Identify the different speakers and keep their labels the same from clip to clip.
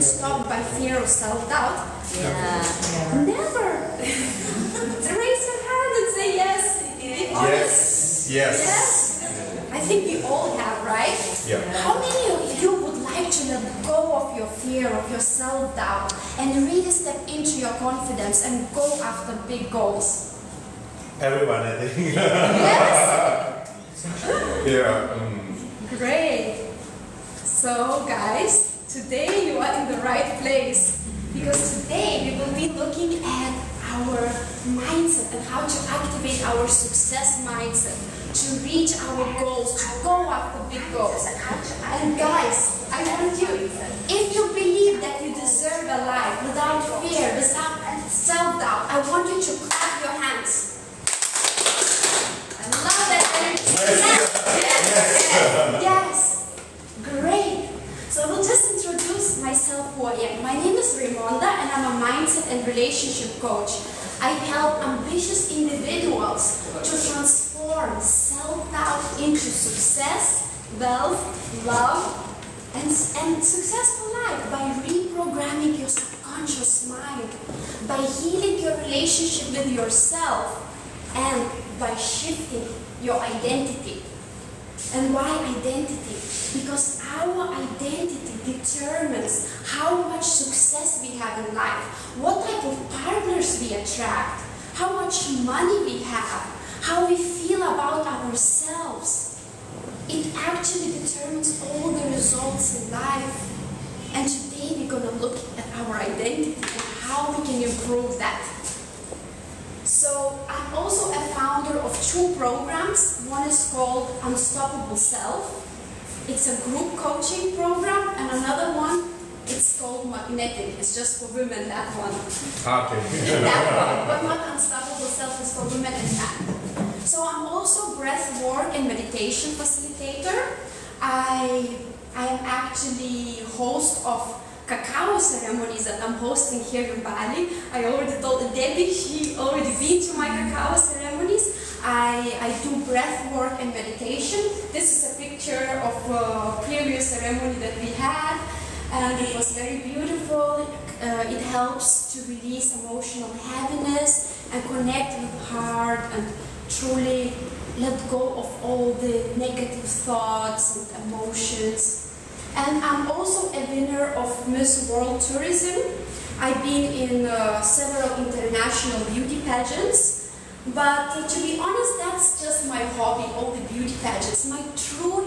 Speaker 1: stopped by fear or self-doubt?
Speaker 2: Yeah.
Speaker 1: Never. Raise your hand and say yes. Be honest.
Speaker 3: Yes.
Speaker 1: I think we all have, right?
Speaker 3: Yeah.
Speaker 1: How many of you would like to let go of your fear, of your self-doubt, and really step into your confidence and go after big goals?
Speaker 3: Everyone, I think.
Speaker 1: Yes?
Speaker 3: Yeah.
Speaker 1: Great. So, guys, today you are in the right place, because today we will be looking at our mindset and how to activate our success mindset to reach our goals, to go after big goals. And guys, I want you, if you believe that you deserve a life without fear, without self-doubt, I want you to clap your hands. I love that energy. Yes. Great. So I will just introduce myself who I am. My name is Raymonda and I'm a mindset and relationship coach. I help ambitious individuals to transform self-doubt into success, wealth, love, and successful life by reprogramming your subconscious mind, by healing your relationship with yourself, and by shifting your identity. And why identity? Because our identity determines how much success we have in life, what type of partners we attract, how much money we have, how we feel about ourselves. It actually determines all the results in life. And today we're going to look at our identity and how we can improve that. So I'm also a founder of 2 programs. One is called Unstoppable Self. It's a group coaching program, and another one, it's called Magnetic. It's just for women, that one.
Speaker 3: Okay.
Speaker 1: That one. But not Unstoppable Self is for women and men. So I'm also breath work and meditation facilitator. I am actually host of cacao ceremonies that I'm hosting here in Bali. I already told Debbie, she already been to my cacao ceremonies. I do breath work and meditation. This is a picture of a previous ceremony that we had, and it was very beautiful. It helps to release emotional heaviness and connect with the heart and truly let go of all the negative thoughts and emotions. And I'm also a winner of Miss World Tourism. I've been in several international beauty pageants. But to be honest, that's just my hobby, all the beauty pageants. My true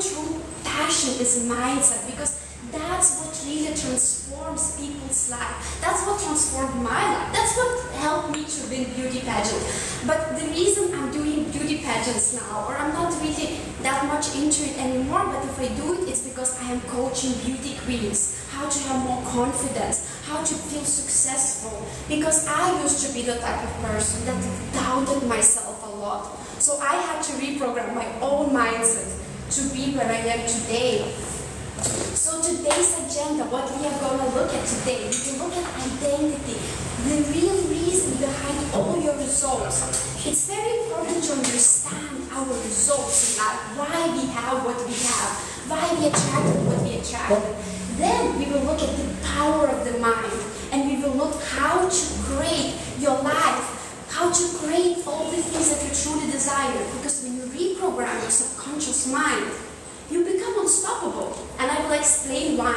Speaker 1: passion is mindset, because that's what really transforms people's life. That's what transformed my life. That's what helped me to win beauty pageants. But the reason I'm doing beauty pageants now, or I'm not really that much into it anymore, but if I do it, it's because I am coaching beauty queens, how to have more confidence, how to feel successful. Because I used to be the type of person that doubted myself a lot. So I had to reprogram my own mindset to be where I am today. So today's agenda, what we are going to look at today, we can look at identity, the real reason behind all your results. It's very important to understand our results in life, why we have what we have, why we attracted what we attracted. Then we will look at the power of the mind, and we will look how to create your life, how to create all the things that you truly desire. Because when you reprogram your subconscious mind, you become unstoppable. And I will explain why.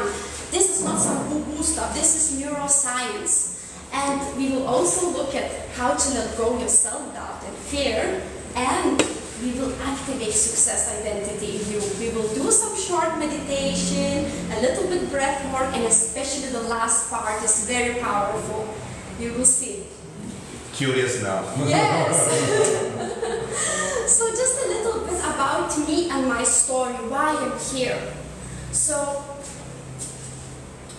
Speaker 1: This is not some woo-woo stuff. This is neuroscience. And we will also look at how to let go of your self-doubt and fear. And we will activate success identity in you. We will do some short meditation, a little bit breath work, and especially the last part is very powerful. You will see.
Speaker 3: Curious now.
Speaker 1: Yes. So just a little bit about me and my story, why I'm here. So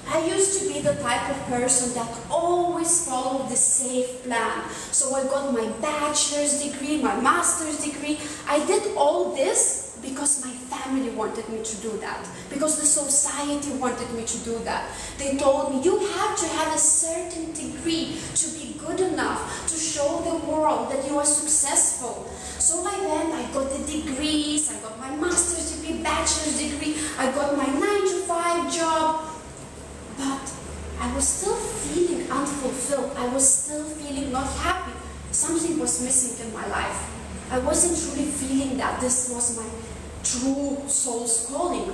Speaker 1: I used to be the type of person that always followed the safe plan. So I got my bachelor's degree, my master's degree. I did all this because my family wanted me to do that, because the society wanted me to do that. They told me, you have to have a certain degree to be good enough to show the world that you are successful. So I went, I got the degrees, I got my master's degree, bachelor's degree, I got my 9-to-5 job. But I was still feeling unfulfilled. I was still feeling not happy. Something was missing in my life. I wasn't truly feeling that this was my true soul's calling.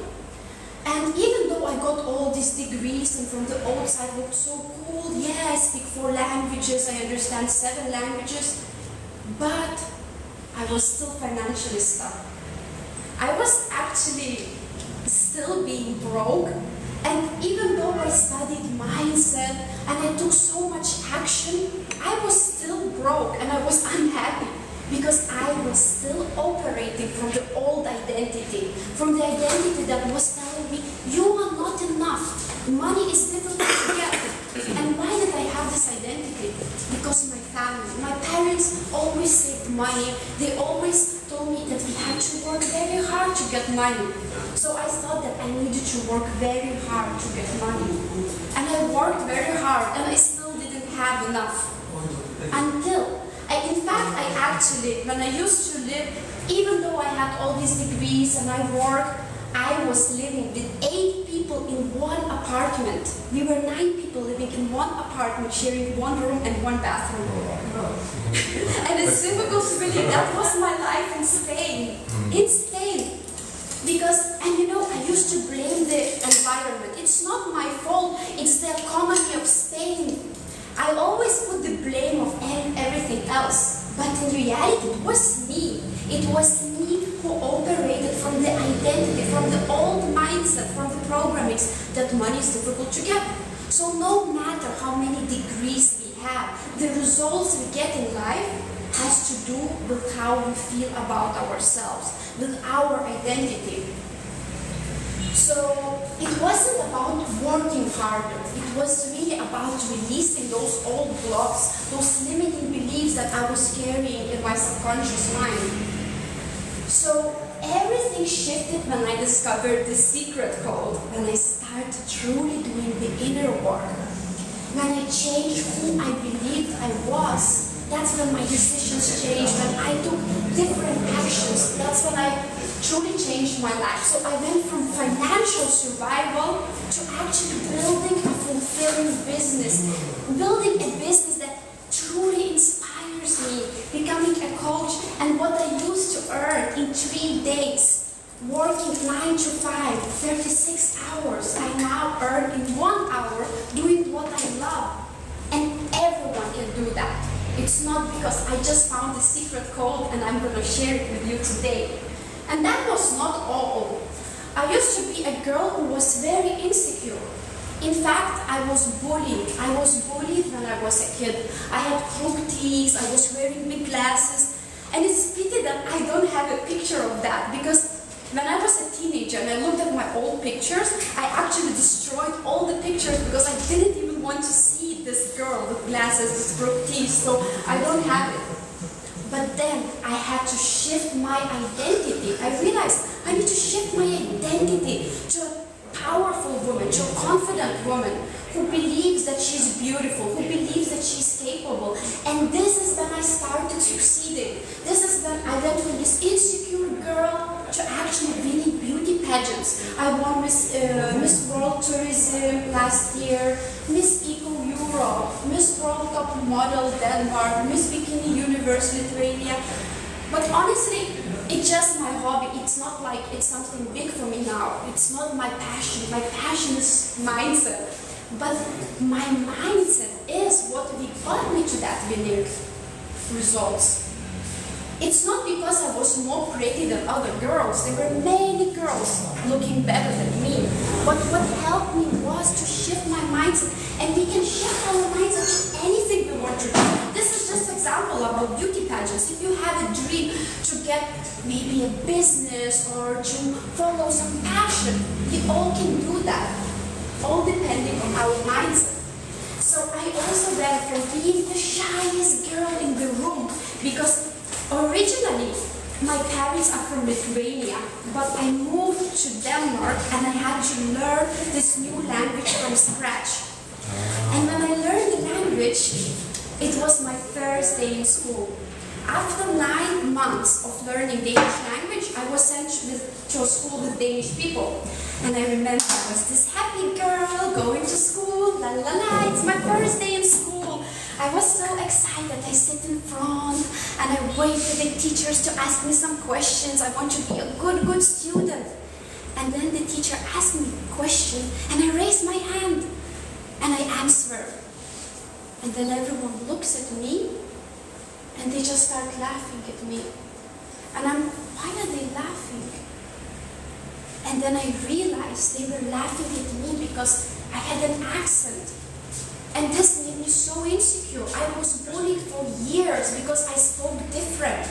Speaker 1: And even though I got all these degrees and from the outside looked so cool, yeah, I speak 4 languages, I understand 7 languages, but I was still financially stuck. I was actually still being broke, and even though I studied mindset and I took so much action, I was still broke and I was unhappy because I was still operating from the old identity, from the identity that was telling me, you are not enough, money is difficult to get. And why did I have this identity? Because my family, my parents always saved money. They always told me that we had to work very hard to get money. So I thought that I needed to work very hard to get money. And I worked very hard and I still didn't have enough. Until, when I used to live, even though I had all these degrees and I worked, I was living with 8 people in one apartment. We were 9 people living in one apartment, sharing 1 room and 1 bathroom. And it's difficult to believe that was my life in Spain. In Spain. Because, and you know, I used to blame the environment. It's not my fault, it's the economy of Spain. I always put the blame of everything else. But in reality, it was me. It was me who operated from the identity, from the old mindset, from the programmings that money is difficult to get. So no matter how many degrees we have, the results we get in life has to do with how we feel about ourselves, with our identity. So it wasn't about working harder. It was really about releasing those old blocks, those limiting beliefs that I was carrying in my subconscious mind. So everything shifted when I discovered the secret code, when I started truly doing the inner work, when I changed who I believed I was. That's when my decisions changed, when I took different actions. That's when I truly changed my life. So I went from financial survival to actually building a fulfilling business, building a business that truly inspires me, becoming a coach, and what I used to earn in 3 days, working 9 to 5, 36 hours, I now earn in 1 hour doing what I love. And everyone can do that. It's not because I just found the secret code and I'm going to share it with you today. And that was not all. I used to be a girl who was very insecure. In fact, I was bullied. I was bullied when I was a kid. I had crooked teeth, I was wearing big glasses. And it's pity that I don't have a picture of that, because when I was a teenager and I looked at my old pictures, I actually destroyed all the pictures because I didn't even want to see this girl with glasses, with crooked teeth, so I don't have it. But then I had to shift my identity. I realized I need to shift my identity to a powerful woman, to a confident woman who believes that she's beautiful, who believes that she's capable. And this is when I started succeeding. This is when I went from this insecure girl to actually winning beauty pageants. I won Miss World Tourism last year, Miss Eco Europe, Miss World Top Model Denmark, Miss Bikini Universe Lithuania. But honestly, it's just my hobby. It's not like it's something big for me now. It's not my passion. My passion is mindset. But my mindset is what got me to that winning results. It's not because I was more pretty than other girls. There were many girls looking better than me. But what helped me was to shift my mindset. And we can shift our mindset to anything we want to do. This is just an example about beauty pageants. If you have a dream to get maybe a business or to follow some passion, we all can do that. All depending on our mindset. So I also went from being the shyest girl in the room, because originally my parents are from Lithuania, but I moved to Denmark and I had to learn this new language from scratch. And when I learned the language, it was my first day in school. After 9 months of learning Danish language, I was sent to a school with Danish people. And I remember I was this happy girl going to school, la la la, it's my first day in school. I was so excited. I sit in front and I wait for the teachers to ask me some questions. I want to be a good student. And then the teacher asked me a question and I raise my hand and I answer. And then everyone looks at me and they just start laughing at me. And why are they laughing? And then I realized they were laughing at me because I had an accent. And this made me so insecure. I was bullied for years because I spoke different.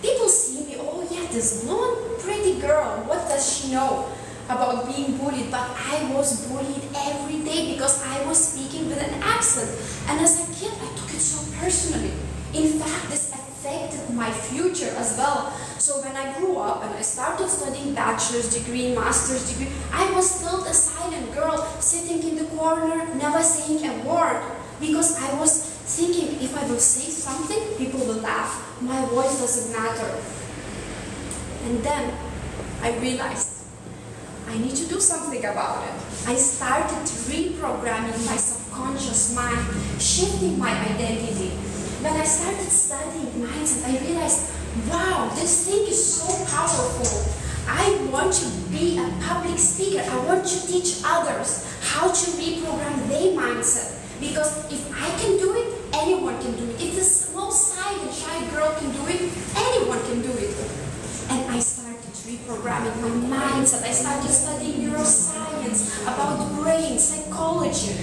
Speaker 1: People see me, oh yeah, this blonde, pretty girl, what does she know about being bullied? But I was bullied every day because I was speaking with an accent. And as a kid, I took it so personally. In fact, this affected my future as well. So when I grew up and I started studying bachelor's degree, master's degree, I was still a silent girl sitting in the corner, never saying a word, because I was thinking if I will say something, people will laugh. My voice doesn't matter. And then I realized I need to do something about it. I started reprogramming my subconscious mind, shifting my identity. When I started studying mindset, I realized, wow, this thing is so powerful. I want to be a public speaker. I want to teach others how to reprogram their mindset. Because if I can do it, anyone can do it. If this small silent shy girl can do it, anyone can do it. And I started reprogramming my mindset. I started studying neuroscience, about the brain, psychology.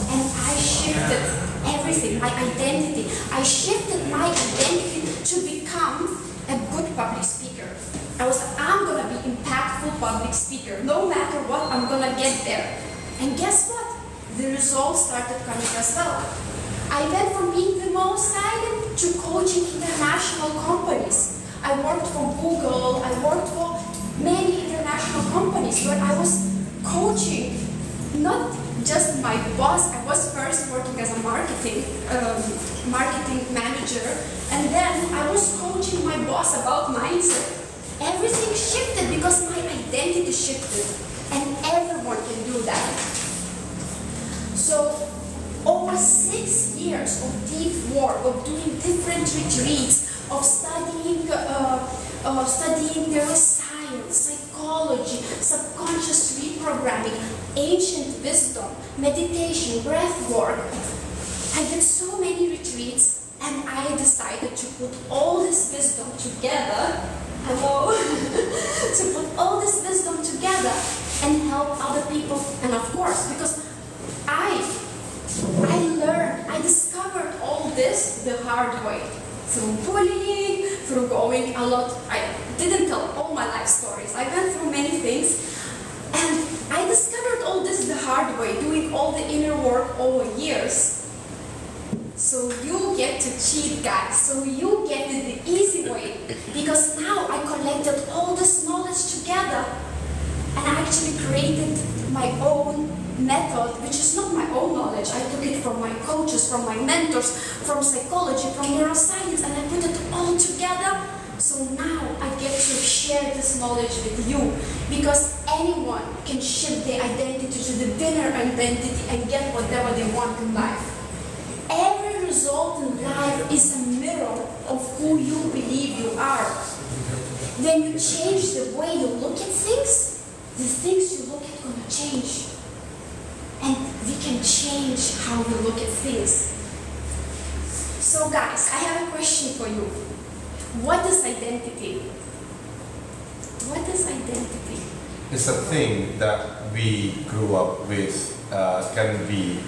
Speaker 1: And I shifted everything, my identity. I shifted my identity to become a good public speaker. I was like, I'm going to be impactful public speaker. No matter what, I'm going to get there. And guess what? The results started coming as well. I went from being the most silent to coaching international companies. I worked for Google, I worked for many international companies where I was coaching not just my boss. I was first working as a marketing manager, and then I was coaching my boss about mindset. Everything shifted because my identity shifted, and everyone can do that. So over 6 years of deep work, of doing different retreats, of studying neuroscience, psychology, subconscious reprogramming, ancient wisdom, meditation, breath work. I did so many retreats, and I decided to put all this wisdom together. Hello, to put all this wisdom together and help other people. And of course, because I learned, I discovered all this the hard way. Through bullying, through going a lot. I didn't tell all my life stories. I went through many things. And I discovered all this the hard way, doing all the inner work over years. So you get to cheat, guys. So you get it the easy way. Because now I collected all this knowledge together. And I actually created my own method, which is not my own knowledge. I took it from my coaches, from my mentors, from psychology, from neuroscience, and I put it all together. So now I get to share this knowledge with you, because anyone can shift their identity to the winner identity and get whatever they want in life. Every result in life is a mirror of who you believe you are. When you change the way you look at things, the things you look at are going to change. And we can change how we look at things. So guys, I have a question for you. What is identity? What is identity?
Speaker 3: It's a thing that we grew up with. Can be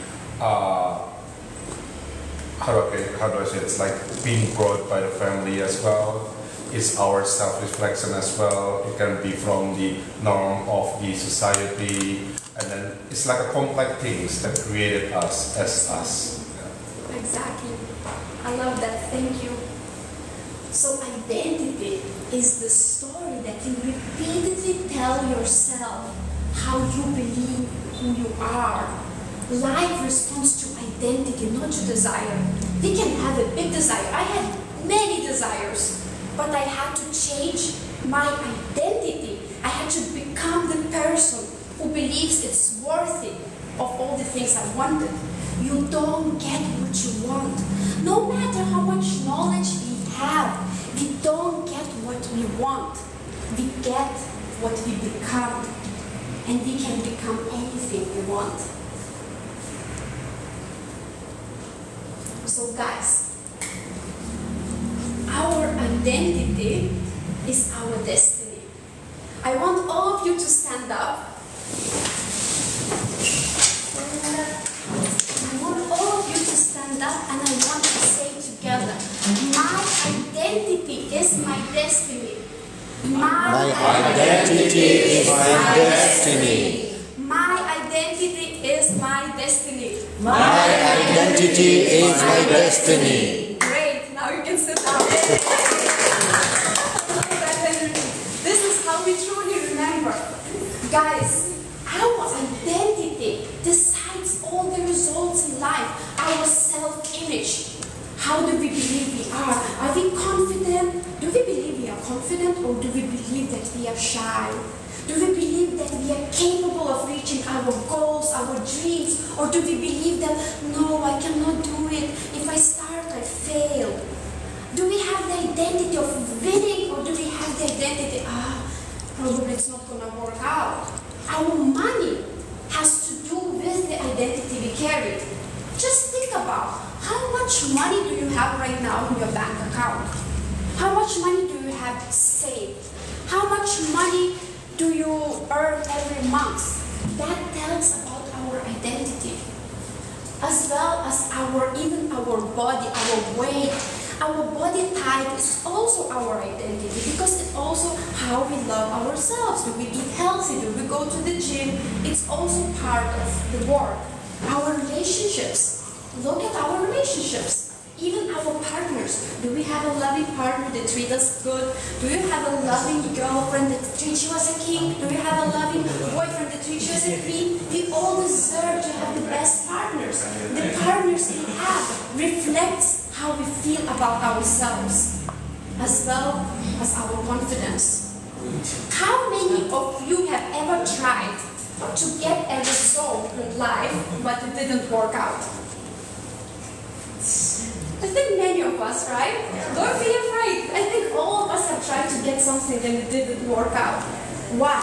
Speaker 3: how do I say it? It's like being brought by the family as well. It's our self-reflection as well. It can be from the norm of the society. And then it's like a complex things that created us as us.
Speaker 1: Yeah. Exactly. I love that. Thank you. So identity is the story that you repeatedly tell yourself how you believe who you are. Life responds to identity, not to desire. We can have a big desire. I had many desires, but I had to change my identity. I had to become the person who believes it's worthy of all the things I wanted. You don't get what you want. No matter how much knowledge we have, we don't get what we want. We get what we become. And we can become anything we want. So guys, our identity is our destiny. I want all of you to stand up. I want all of you to stand up and I want to say together, my identity is my destiny. My
Speaker 2: identity is my destiny.
Speaker 1: My identity is my destiny.
Speaker 2: My identity is my destiny.
Speaker 1: Great, now you can sit down. This is how we truly remember. Guys, our identity decides all the results in life, our self-image. How do we believe we are? Are we confident? Do we believe we are confident, or do we believe that we are shy? Do we believe that we are capable of reaching our goals, our dreams, or do we believe that, no, I cannot do it, if I start, I fail? Do we have the identity of winning, or do we have the identity, probably it's not going to work out? Our money has to do with the identity we carry. Just think about, how much money do you have right now in your bank account? How much money do you have saved? How much money do you earn every month? That tells about our identity. As well as even our body, our weight. Our body type is also our identity, because it's also how we love ourselves. Do we eat healthy? Do we go to the gym? It's also part of the work. Our relationships. Look at our relationships. Even our partners. Do we have a loving partner that treats us good? Do you have a loving girlfriend that treats you as a king? Do you have a loving boyfriend that treats you as a queen? We all deserve to have the best partners. The partners we have reflects how we feel about ourselves, as well as our confidence. How many of you have ever tried to get a result in life, but it didn't work out? I think many of us, right? Don't be afraid. I think all of us have tried to get something and it didn't work out. Why?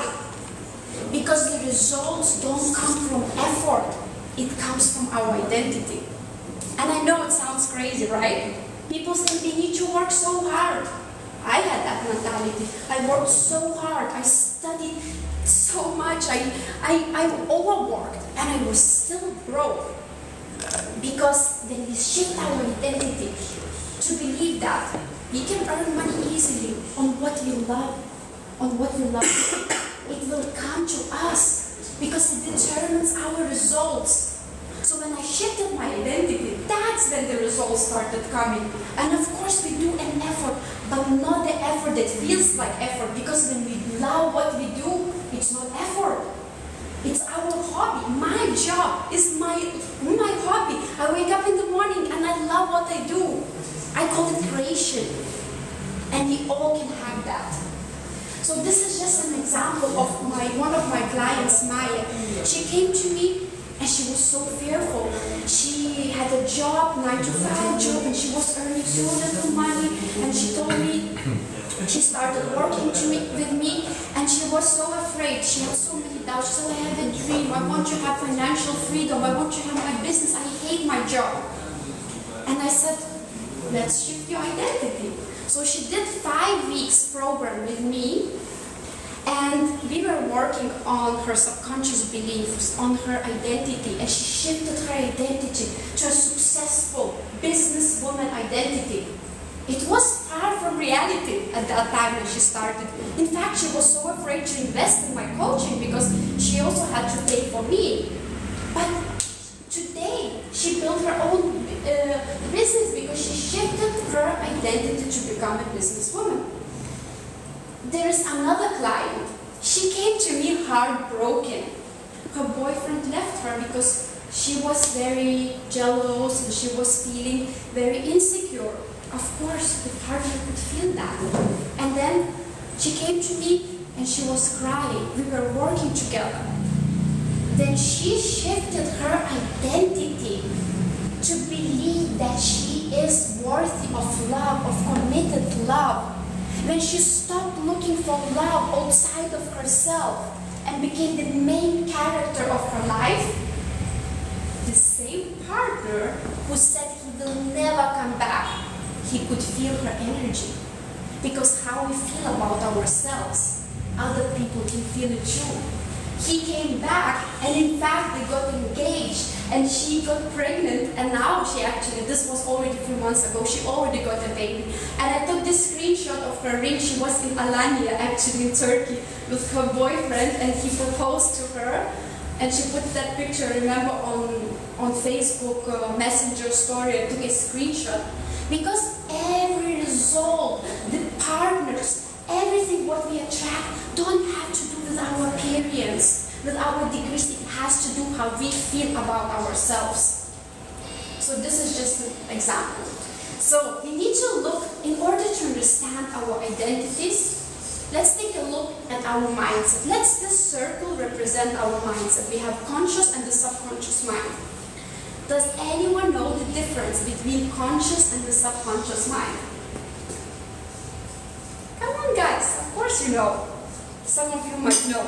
Speaker 1: Because the results don't come from effort. It comes from our identity. And I know it sounds crazy, right? People think they need to work so hard. I had that mentality. I worked so hard. I studied so much. I overworked and I was still broke. Because when we shift our identity to believe that we can earn money easily on what we love, it will come to us because it determines our results. So when I shifted my identity, that's when the results started coming. And of course we do an effort, but not the effort that feels like effort, because when we love what we do, it's not effort. It's our hobby. My job is my hobby. I wake up in the morning and I love what I do. I call it creation. And we all can have that. So this is just an example of one of my clients, Maya. She came to me and she was so fearful. She had a job, 9-to-5 job, and she was earning so little money. And she told me, she started working with me, and she was so afraid. She had so many doubts. So I have a dream. I want to have financial freedom. I want to have my business. I hate my job. And I said, let's shift your identity. So she did 5 weeks program with me, and we were working on her subconscious beliefs, on her identity, and she shifted her identity to a successful businesswoman identity. It was far from reality at that time when she started. In fact, she was so afraid to invest in my coaching because she also had to pay for me. But today, she built her own business because she shifted her identity to become a businesswoman. There is another client. She came to me heartbroken. Her boyfriend left her because she was very jealous and she was feeling very insecure. Of course, the partner could feel that. And then she came to me and she was crying. We were working together. Then she shifted her identity to believe that she is worthy of love, of committed love. When she stopped looking for love outside of herself and became the main character of her life, the same partner who said he will never come back, he could feel her energy. Because how we feel about ourselves, other people can feel it too. He came back, and in fact they got engaged, and she got pregnant, and now she actually, this was already a few months ago, she already got a baby. And I took this screenshot of her ring. She was in Alanya, actually in Turkey, with her boyfriend, and he proposed to her. And she put that picture, remember, on Facebook Messenger story. I took a screenshot. Because every result, the partners, everything what we attract don't have to do with our appearance, with our degrees. It has to do how we feel about ourselves. So this is just an example. So we need to look, in order to understand our identities, let's take a look at our mindset. Let's this circle represent our mindset. We have conscious and the subconscious mind. Does anyone know the difference between conscious and the subconscious mind? Come on guys, of course you know. Some of you might know.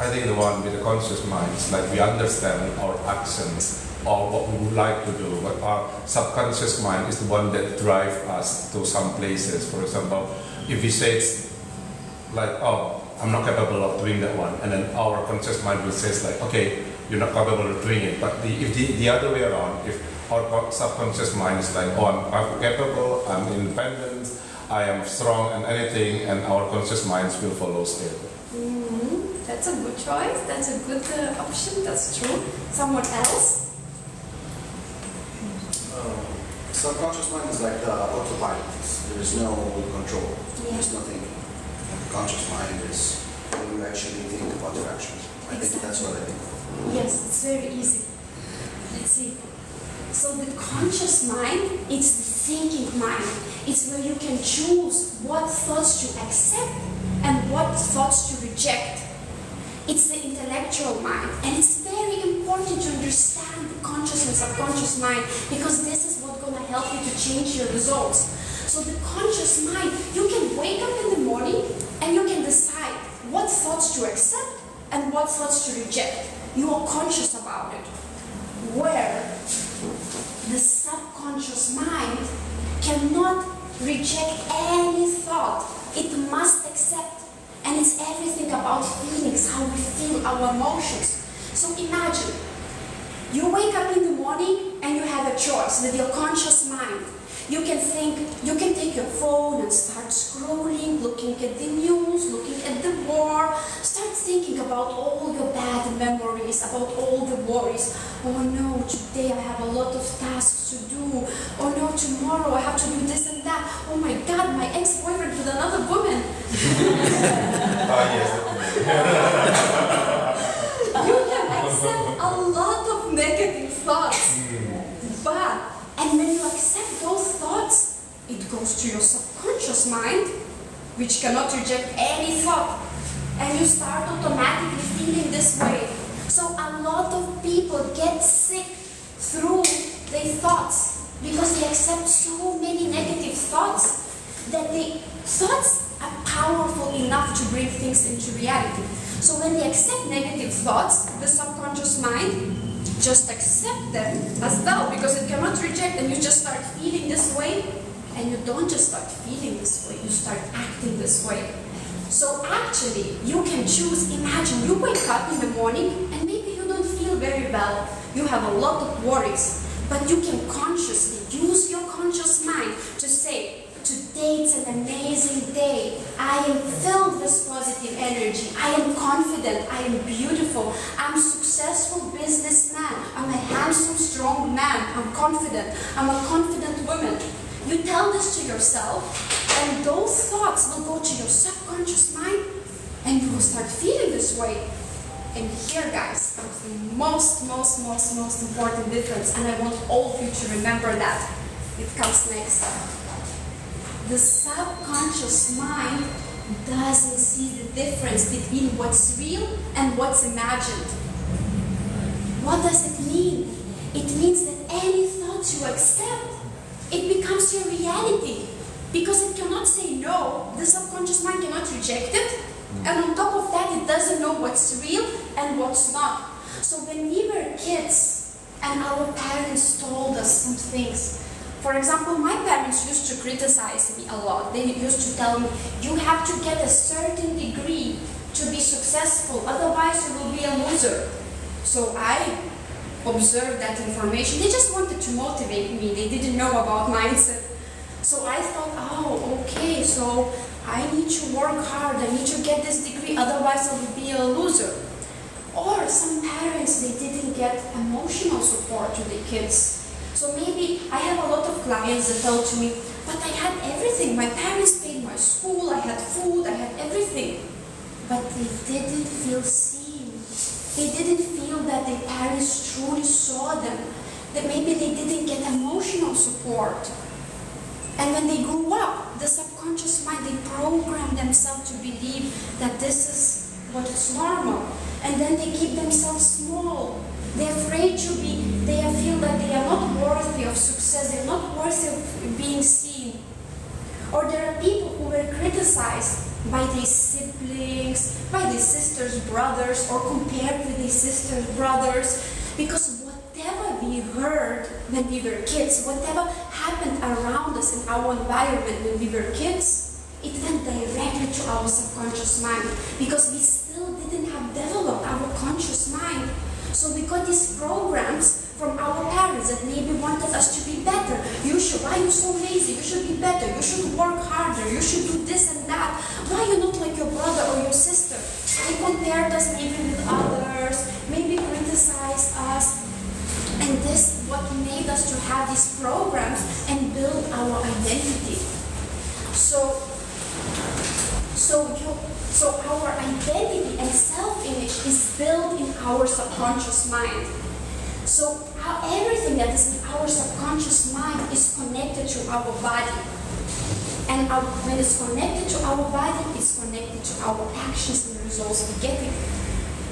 Speaker 3: I think the one with the conscious mind is like we understand our actions or what we would like to do, but our subconscious mind is the one that drives us to some places. For example, if we say it's like, oh, I'm not capable of doing that one, and then our conscious mind will say like, okay, you're not capable of doing it. But if the other way around, if our subconscious mind is like, oh, I'm capable, I'm independent, I am strong and anything, and our conscious minds will follow still.
Speaker 1: That's a good choice. That's a good option. That's true. Someone else?
Speaker 4: Subconscious mind is like the autopilot. There is no control.
Speaker 1: Yeah.
Speaker 4: There's nothing. And conscious mind is when you actually think about your actions. I think that's what I think.
Speaker 1: Yes, it's very easy. Let's see. So the conscious mind, it's the thinking mind. It's where you can choose what thoughts to accept and what thoughts to reject. It's the intellectual mind, and it's very important to understand the conscious and subconscious mind, because this is what's going to help you to change your results. So the conscious mind, you can wake up in the morning and you can decide what thoughts to accept and what thoughts to reject. You are conscious about it. Where the subconscious mind cannot reject any thought. It must accept. And it's everything about feelings, how we feel, our emotions. So imagine, you wake up in the morning and you have a choice with your conscious mind. You can think, you can take your phone and start scrolling, looking at the news, looking at the war. Start thinking about all your bad memories, about all the worries. Oh no, today I have a lot of tasks to do. Oh no, tomorrow I have to do this and that. Oh my God, my ex-boyfriend with another woman.
Speaker 3: Yes.
Speaker 1: You can accept a lot of negative thoughts. And when you accept those thoughts, it goes to your subconscious mind, which cannot reject any thought. And you start automatically feeling this way. So a lot of people get sick through their thoughts because they accept so many negative thoughts that the thoughts are powerful enough to bring things into reality. So when they accept negative thoughts, the subconscious mind just accept them as well, because it cannot reject, and you just start feeling this way. And you don't just start feeling this way, you start acting this way. So actually, you can choose. Imagine you wake up in the morning and maybe you don't feel very well. You have a lot of worries, but you can consciously use your conscious mind to say, today it's an amazing day. I am filled with positive energy. I am confident. I am beautiful. I'm a successful businessman. I'm a handsome, strong man. I'm confident. I'm a confident woman. You tell this to yourself, and those thoughts will go to your subconscious mind, and you will start feeling this way. And here, guys, comes the most important difference, and I want all of you to remember that. It comes next. the subconscious mind doesn't see the difference between what's real and what's imagined. What does it mean? It means that any thoughts you accept, it becomes your reality. Because it cannot say no, the subconscious mind cannot reject it. And on top of that, it doesn't know what's real and what's not. So when we were kids and our parents told us some things, for example, my parents used to criticize me a lot. They used to tell me, you have to get a certain degree to be successful, otherwise you will be a loser. So I observed that information. They just wanted to motivate me. They didn't know about mindset. So I thought, oh, okay, so I need to work hard. I need to get this degree, otherwise I will be a loser. Or some parents, they didn't get emotional support to their kids. So maybe I have a lot of clients that tell to me, but I had everything. My parents paid my school, I had food, I had everything. But they didn't feel seen. They didn't feel that their parents truly saw them. That maybe they didn't get emotional support. And when they grew up, the subconscious mind, they program themselves to believe that this is what is normal. And then they keep themselves small. They're afraid to be, they feel that they are not worthy of success, they're not worthy of being seen. Or there are people who were criticized by their siblings, by their sisters, brothers, or compared with their sisters, brothers, because whatever we heard when we were kids, whatever happened around us in our environment when we were kids, it went directly to our subconscious mind, because we still didn't have developed our conscious mind. So we got these programs from our parents that maybe wanted us to be better. Why are you so lazy? You should be better. You should work harder. You should do this and that. Why are you not like your brother or your sister? They compared us maybe with others, maybe criticized us. And this what made us to have these programs and build our identity. So our identity and self-image is built in our subconscious mind. So everything that is in our subconscious mind is connected to our body. And when it's connected to our body, it's connected to our actions and the results we're getting.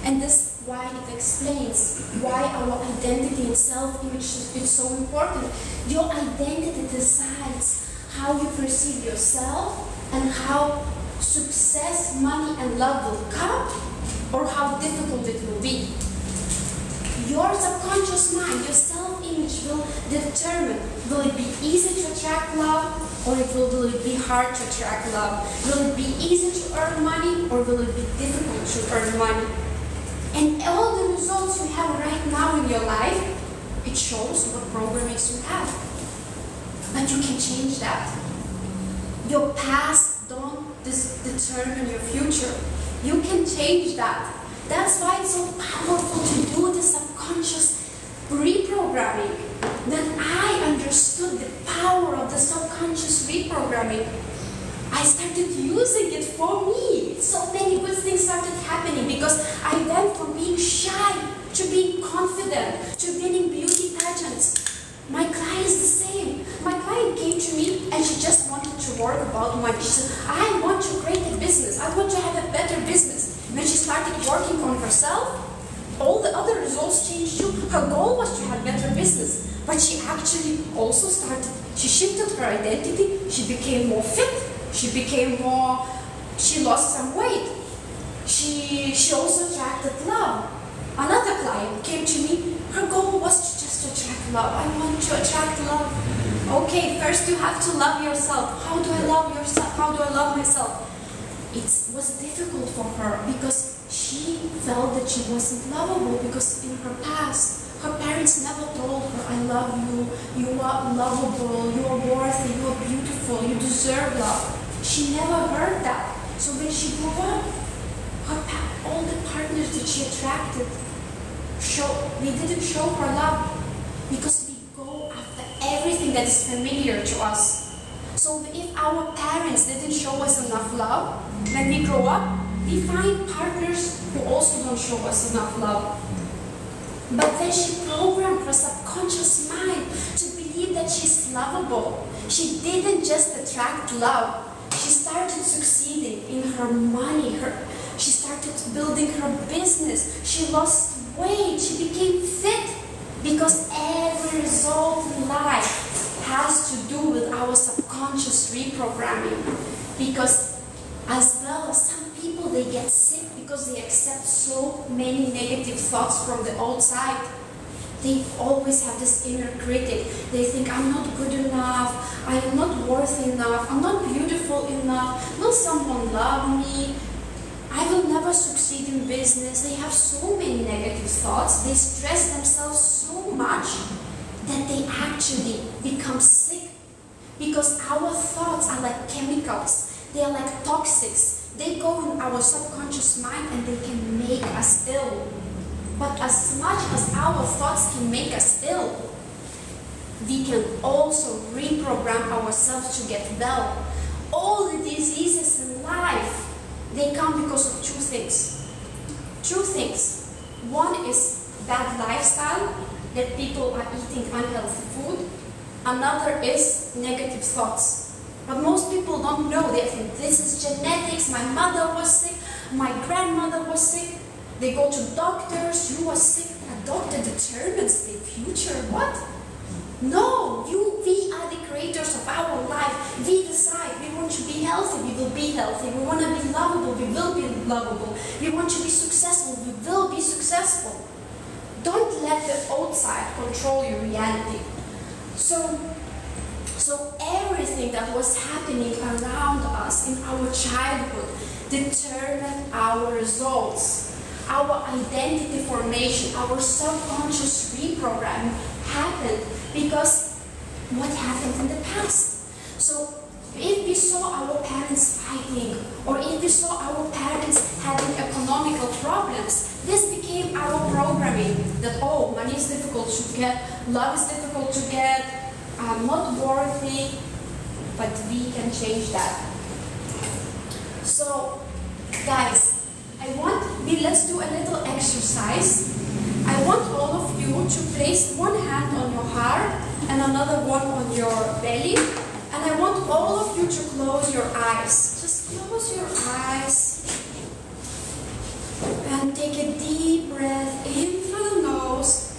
Speaker 1: And this is why it explains why our identity and self-image is so important. Your identity decides how you perceive yourself and how success, money, and love will come, or how difficult it will be. Your subconscious mind, your self-image will determine, will it be easy to attract love, or will it be hard to attract love? Will it be easy to earn money, or will it be difficult to earn money? And all the results you have right now in your life, it shows what programs you have. But you can change that. Your past don't determine your future. You can change that. That's why it's so powerful to do the subconscious reprogramming. Then I understood the power of the subconscious reprogramming. I started using it for me. So many good things started happening because I went from being shy to being confident, to winning beauty pageants. My client is the same. My client came to me and she just wanted to work about money. She said, I want to create a business. I want to have a better business. When she started working on herself, all the other results changed too. Her goal was to have better business. But she actually also she shifted her identity. She became more fit. She lost some weight. She also attracted love. Another client came to me. Her goal was to just attract love. I want to attract love. Okay, first you have to love yourself. How do I love yourself? How do I love myself? It was difficult for her because she felt that she wasn't lovable, because in her past, her parents never told her, I love you, you are lovable, you are worthy, you are beautiful, you deserve love. She never heard that. So when she grew up, all the partners that she attracted, they didn't show her love, because we go after everything that is familiar to us. So if our parents didn't show us enough love, when we grow up, we find partners who also don't show us enough love. But then she programmed her subconscious mind to believe that that she's lovable. She didn't just attract love. She started succeeding in her money. She started building her business. She lost weight. She became fit. Because every result in life has to do with our subconscious reprogramming. Because as well, some people, they get sick because they accept so many negative thoughts from the outside. They always have this inner critic. They think, I'm not good enough, I am not worthy enough, I'm not beautiful enough, will someone love me? I will never succeed in business. They have so many negative thoughts. They stress themselves so much that they actually become sick. Because our thoughts are like chemicals. They are like toxics. They go in our subconscious mind and they can make us ill. But as much as our thoughts can make us ill, we can also reprogram ourselves to get well. All the diseases in life, they come because of two things. Two things. One is bad lifestyle, that people are eating unhealthy food. Another is negative thoughts. But most people don't know. They think this is genetics, my mother was sick, my grandmother was sick. They go to doctors, you are sick. A doctor determines the future. What? No, we are the creators of our life. We decide. We want to be healthy, we will be healthy. We want to be lovable, we will be lovable. We want to be successful, we will be successful. Don't let the outside control your reality. So everything that was happening around us in our childhood determined our results. Our identity formation, our subconscious reprogramming happened because what happened in the past. So if we saw our parents fighting, or if we saw our parents having economical problems, this became our programming that, oh, money is difficult to get, love is difficult to get, I'm not worthy, but we can change that. So, guys, let's do a little exercise. I want all of you to place one hand on your heart and another one on your belly. And I want all of you to close your eyes. Just close your eyes. And take a deep breath in through the nose,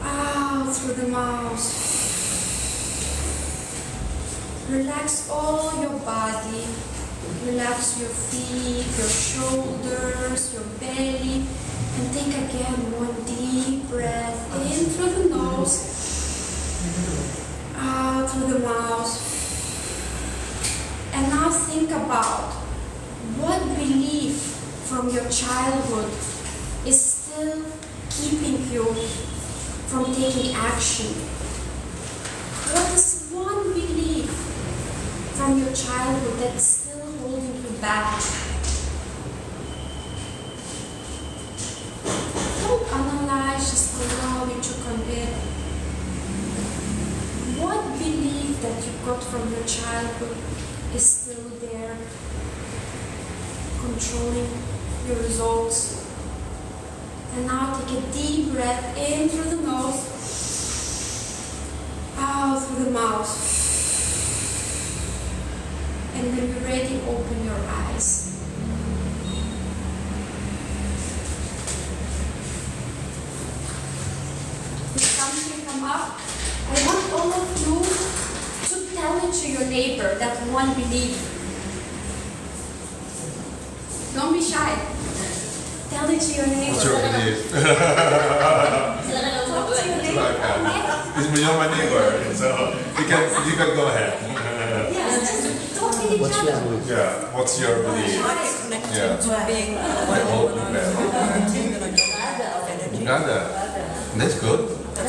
Speaker 1: out through the mouth. Relax all your body. Relax your feet, your shoulders, your belly, and take again one deep breath in through the nose, out through the mouth. And now think about what belief from your childhood is still keeping you from taking action. What is one belief from your childhood that's still holding you back? Don't analyze, just allow it to come in. What belief that you got from your childhood is still there, controlling your results? And now take a deep breath in through the nose, out through the mouth. And when you're ready, open your eyes. If something come up, I want all of you to tell it to your neighbor, that one belief. Don't be shy. Tell it to your neighbor.
Speaker 3: What's your belief?
Speaker 1: Talk to your neighbor.
Speaker 3: It's my neighbor, so you can go ahead.
Speaker 2: What's your belief?
Speaker 3: Yeah, what's your belief? Yeah. My old That's good.
Speaker 5: But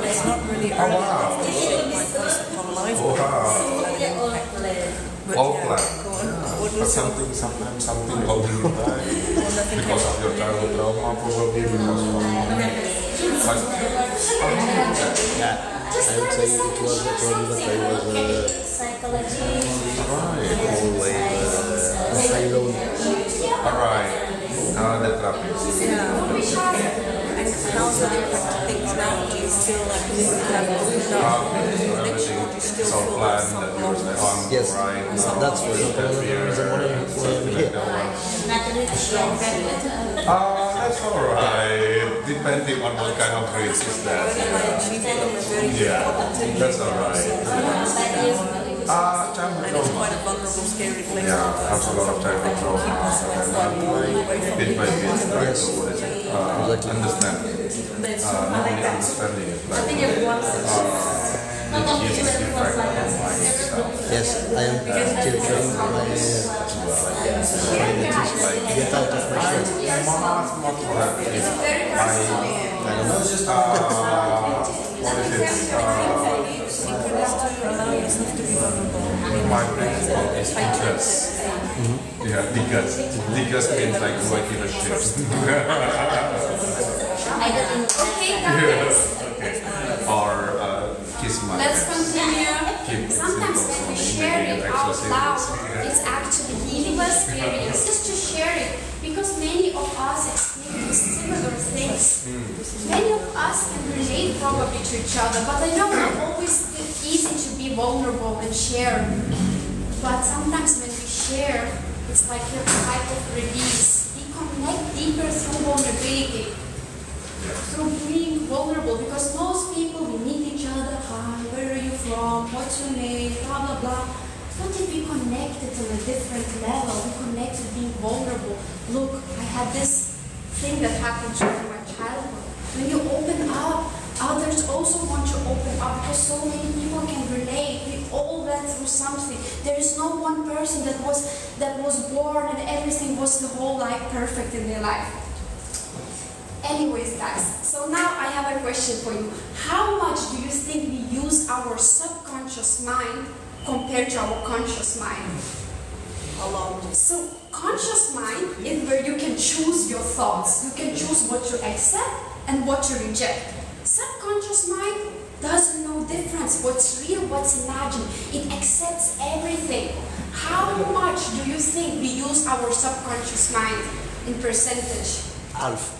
Speaker 5: it's not really
Speaker 3: Oh wow.
Speaker 5: my personal life.
Speaker 3: Oh wow.
Speaker 5: But
Speaker 3: All
Speaker 5: yeah,
Speaker 3: black.
Speaker 5: go on.
Speaker 3: Yeah.
Speaker 5: What
Speaker 3: But
Speaker 5: was
Speaker 3: sometimes something holding you back because of your childhood trauma, probably because of.
Speaker 2: Yeah, I would say it was probably that I was
Speaker 3: Alright. Alright. That happens.
Speaker 1: Don't be shy.
Speaker 5: And how's that impact things now? Do you feel like you have opened up connection, or do you still
Speaker 3: So
Speaker 5: feel
Speaker 3: plan
Speaker 5: there's some
Speaker 3: that you're
Speaker 5: loneliness?
Speaker 3: on
Speaker 2: Yes,
Speaker 3: right now.
Speaker 2: that's for example the reason why I'm here.
Speaker 3: That's alright. Depending on what kind of grades is that. Yeah, that's alright.
Speaker 5: And it's quite a vulnerable, scary place.
Speaker 3: Yeah, I have a lot of childhood trauma. Bit by bit, trying to what is it? Understand. Not only understanding it, like the effect on myself.
Speaker 2: Yes, I am still trying to get out of my stress.
Speaker 3: Much more happy. What is it? My principle is because. Yeah, because. Because means like do I give a shit?
Speaker 1: Okay, guys.
Speaker 3: Or kiss my
Speaker 1: Let's
Speaker 3: ass.
Speaker 1: continue. Sometimes when we share it out loud, it's actually healing experience. Just to share it, because many of us experience similar things. Many of us can relate probably to each other, but I know it's not always easy to be vulnerable and share. But sometimes when we share, it's like a type of release. We connect deeper through vulnerability. Through being vulnerable, because most people, we meet each other, hi, where are you from, what's your name, blah, blah, blah. What if we connected on a different level? We connected being vulnerable. Look, I had this thing that happened during my childhood. When you open up, others also want to open up, because so many people can relate. We all went through something. There is no one person that was born and everything was the whole life perfect in their life. Anyways, guys, so now I have a question for you. How much do you think we use our subconscious mind compared to our conscious mind?
Speaker 5: A lot.
Speaker 1: So, conscious mind is where you can choose your thoughts. You can choose what to accept and what to reject. Subconscious mind doesn't know difference, what's real, what's imagined. It accepts everything. How much do you think we use our subconscious mind in percentage?
Speaker 2: Half.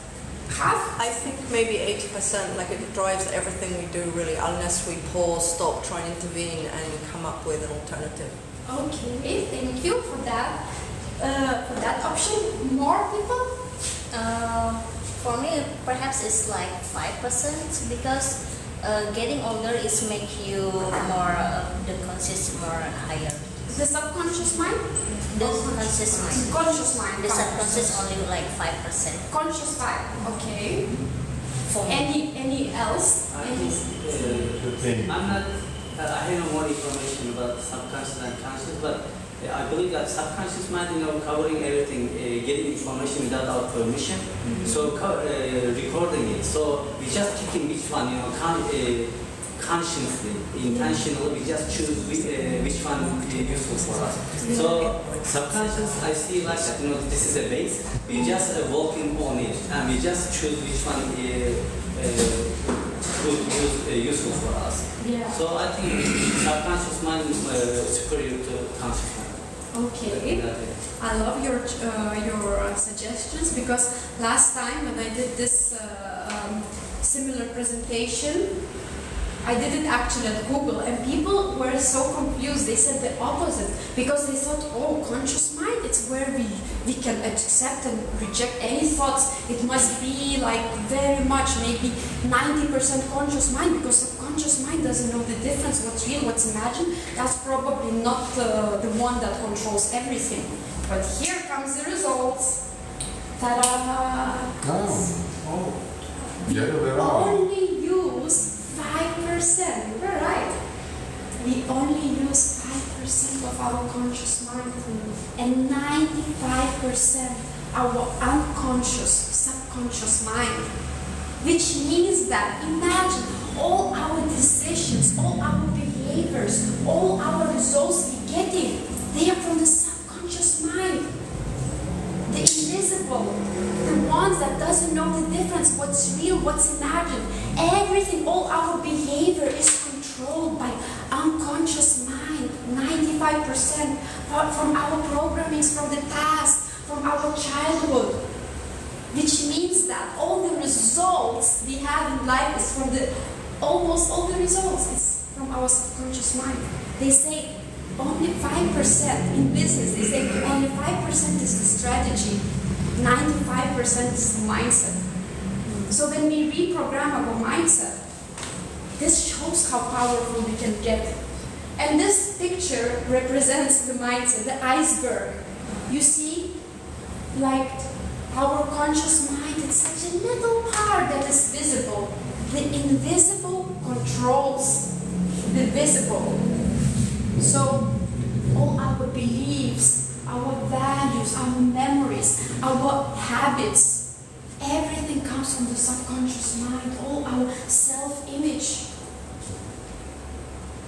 Speaker 1: Half?
Speaker 5: I think maybe 80%, like it drives everything we do really, unless we pause, stop, try and intervene and come up with an alternative.
Speaker 1: Okay, thank you for that option. More people?
Speaker 6: For me, perhaps it's like 5% because getting older is make you more the conscious more higher.
Speaker 1: The subconscious mind?
Speaker 6: The conscious mind.
Speaker 1: Conscious mind.
Speaker 6: The subconscious only like 5%.
Speaker 1: Conscious mind. Okay.
Speaker 6: For me.
Speaker 1: Any else?
Speaker 7: I'm not, I have no more information about subconscious and conscious, but I believe that subconscious mind, covering everything, getting information without our permission, so recording it. So we just picking which one, consciously, intentionally, we just choose which one is useful for us. So subconscious, I see like that, this is a base. We just walking on it, and we just choose which one is useful for us.
Speaker 1: Yeah.
Speaker 7: So I think subconscious mind is superior to conscious mind.
Speaker 1: Okay. I love your suggestions, because last time when I did this similar presentation, I did it actually at Google, and people were so confused. They said the opposite, because they thought, oh, conscious mind, it's where we can accept and reject any thoughts. It must be like very much, maybe 90% conscious mind, because subconscious mind doesn't know the difference, what's real, what's imagined. That's probably not the one that controls everything. But here comes the results. Ta-da!
Speaker 3: Oh.
Speaker 1: We
Speaker 3: Yeah, they're wrong.
Speaker 1: only use 5%. You were right. We only use 5% of our conscious mind, and 95% our unconscious, subconscious mind. Which means that, imagine all our decisions, all our behaviors, all our results we're getting, they are from the subconscious mind. The invisible, the ones that doesn't know the difference, what's real, what's imagined. Everything, all our behavior is controlled by unconscious mind, 95% from our programmings from the past, from our childhood. which means that all the results we have in life is from almost all the results is from our subconscious mind. They say only 5% in business, they say only 5% is the strategy, 95% is the mindset. So when we reprogram our mindset, this shows how powerful we can get. And this picture represents the mindset, the iceberg. You see, like our conscious mind, it's such a little part that is visible. The invisible controls the visible. So all our beliefs, our values, our memories, our habits, everything comes from the subconscious mind, all our self-image.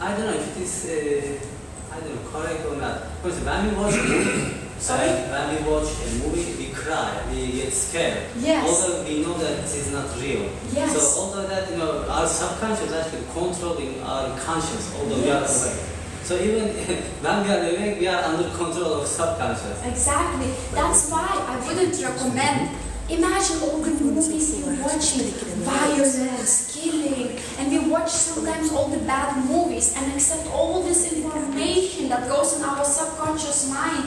Speaker 7: I don't know if it is, correct or not. Because when we watch a movie, when we watch a movie, we cry, we get scared.
Speaker 1: Yes.
Speaker 7: Although we know that it is not real.
Speaker 1: Yes.
Speaker 7: So although that, our subconscious is actually controlling our conscious, although we are awake. So even when we are awake, we are under control of subconscious.
Speaker 1: Exactly. That's why I wouldn't recommend. Imagine all the movies we're watching, violence, killing, and we watch sometimes all the bad movies and accept all this information that goes in our subconscious mind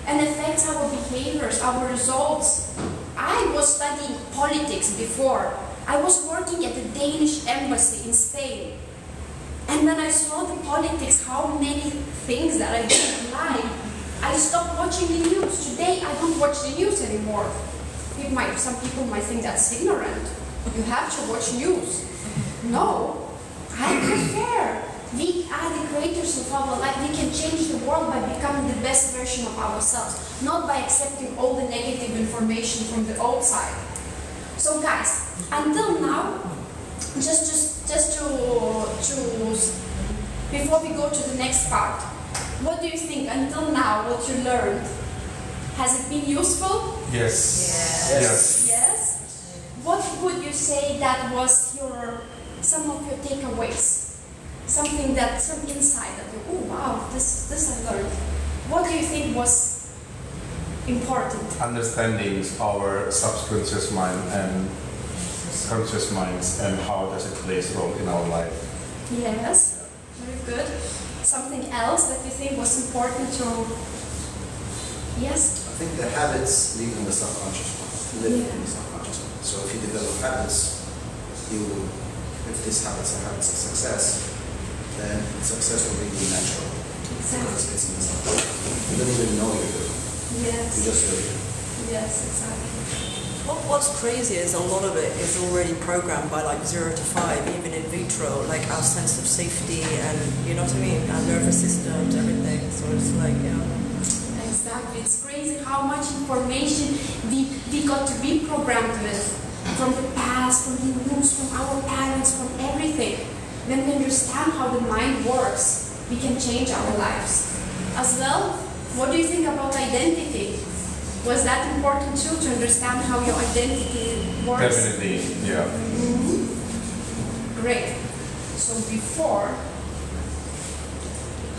Speaker 1: and affects our behaviors, our results. I was studying politics before. I was working at the Danish embassy in Spain. And when I saw the politics, how many things that I didn't like, I stopped watching the news. Today, I don't watch the news anymore. Some people might think that's ignorant. You have to watch news. No, I prefer. We are the creators of our life. We can change the world by becoming the best version of ourselves, not by accepting all the negative information from the outside. So guys, until now, just to before we go to the next part, what do you think until now, what you learned? Has it been useful?
Speaker 3: Yes.
Speaker 1: Yes. Yes. What would you say that was some of your takeaways? Some insight that you, oh wow, this I learned. What do you think was important?
Speaker 3: Understanding our subconscious mind and conscious minds and how does it play a role in our life.
Speaker 1: Yes. Very good. Something else that you think was important to? Yes.
Speaker 4: I think the habits live in the subconscious mind, live in the subconscious mind. So if you develop habits, if these habits are habits of success, then success will be natural.
Speaker 1: Exactly.
Speaker 4: Because it's in the subconscious. You don't even know you do.
Speaker 1: Yes.
Speaker 4: You just do it.
Speaker 1: Yes, exactly.
Speaker 5: What's crazy is a lot of it is already programmed by like 0 to 5, even in vitro, like our sense of safety and, you know what I mean, our nervous systems, everything. So it's like,
Speaker 1: Exactly. It's crazy how much information we got to be programmed with from the past, from the news, from our parents, from everything. When we understand how the mind works, we can change our lives. As well, what do you think about identity? Was that important too, to understand how your identity works?
Speaker 3: Definitely, yeah.
Speaker 1: Mm-hmm. Great. So before,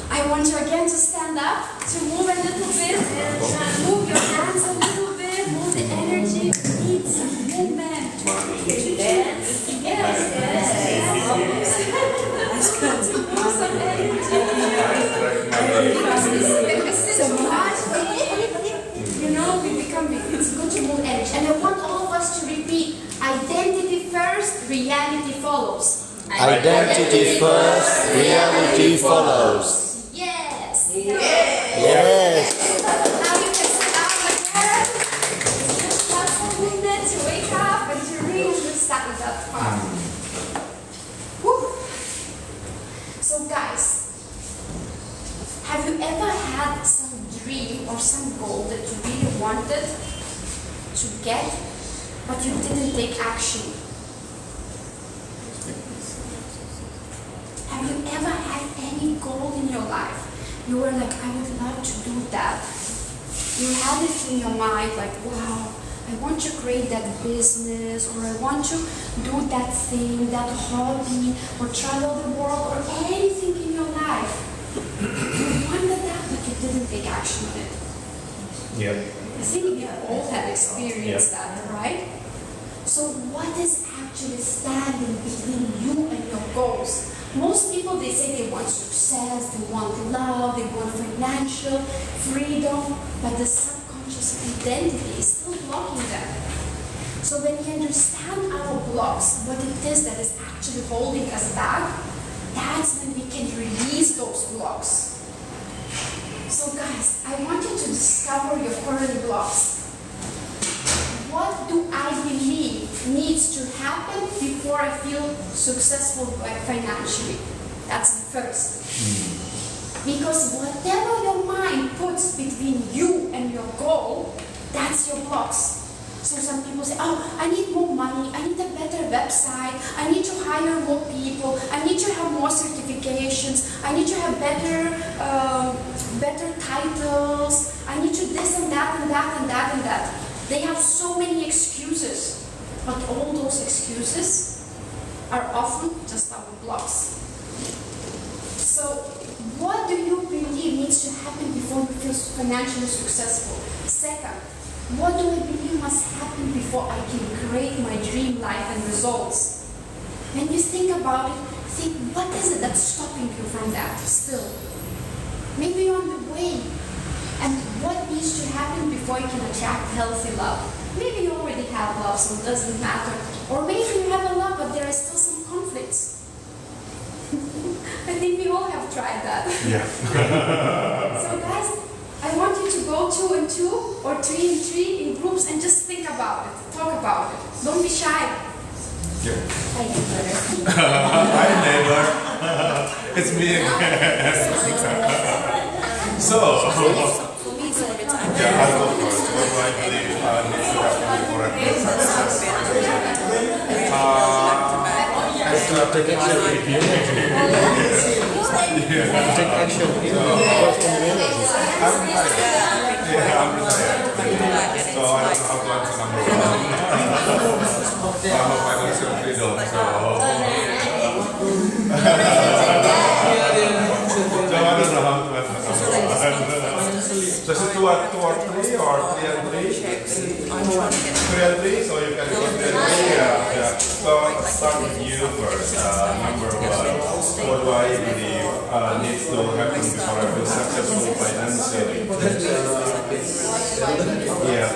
Speaker 1: I want you again to stand up, to move a little bit, and move your hands a little bit, move the energy, need some movement. Dance. Yes. Move some energy. It's good to move energy. And I want all of us to repeat, identity first, reality follows.
Speaker 2: Identity first, reality follows.
Speaker 1: Yes.
Speaker 2: Yes.
Speaker 1: Now you can sit down again. Just have some movement to wake up and to really understand that part. Whew. So guys, have you ever had some dream or some goal that you really wanted to get, but you didn't take action? Have you ever had any goal in your life? You were like, I would love to do that. You had it in your mind, like, wow, I want to create that business, or I want to do that thing, that hobby, or travel the world, or anything in your life. You wanted that, but you didn't take action on it.
Speaker 3: Yeah.
Speaker 1: I think we all have experienced that, right? So what is actually standing between you and your goals? Most people, they say they want success, they want love, they want financial freedom, but the subconscious identity is still blocking them. So when we understand our blocks, what it is that is actually holding us back, that's when we can release those blocks. So guys, I want you to discover your current blocks. What do I believe needs to happen before I feel successful financially? That's the first. Because whatever your mind puts between you and your goal, that's your blocks. So some people say, oh, I need more money, I need a better website, I need to hire more people, I need to have more certifications, I need to have better titles, I need to this and that and that and that and that. They have so many excuses, but all those excuses are often just our blocks. So what do you believe needs to happen before you feel financially successful? Second, what do I believe must happen before I can create my dream life and results? When you think about it, think, what is it that's stopping you from that still? Maybe you're on the way. And what needs to happen before you can attract healthy love? Maybe you already have love, so it doesn't matter. Or maybe you have a love, but there are still some conflicts. I think we all have tried that.
Speaker 3: Yeah.
Speaker 1: So guys, I want you to go 2 and 2 or 3 and 3 in groups and just think about it. Talk about it. Don't be shy.
Speaker 3: Yeah.
Speaker 6: I can understand.
Speaker 3: Hi neighbor. It's me again. So,
Speaker 5: For me, it's a bit time.
Speaker 3: yeah, I'll go first. What do I believe needs to happen before I feel successful?
Speaker 2: Take action with the energy. Take action with the energy.
Speaker 3: I'm retired. Yeah, I'm retired. So I don't know how to answer number 1. I'm a financial freedom, so I don't know how to answer number 1. So is it 2 or 3 or 3 and 3? 3 and 3, so you can go 3 and 3. Yeah. So let's start with you first. Number 1. What do I believe needs to happen before I feel successful financially? Yeah.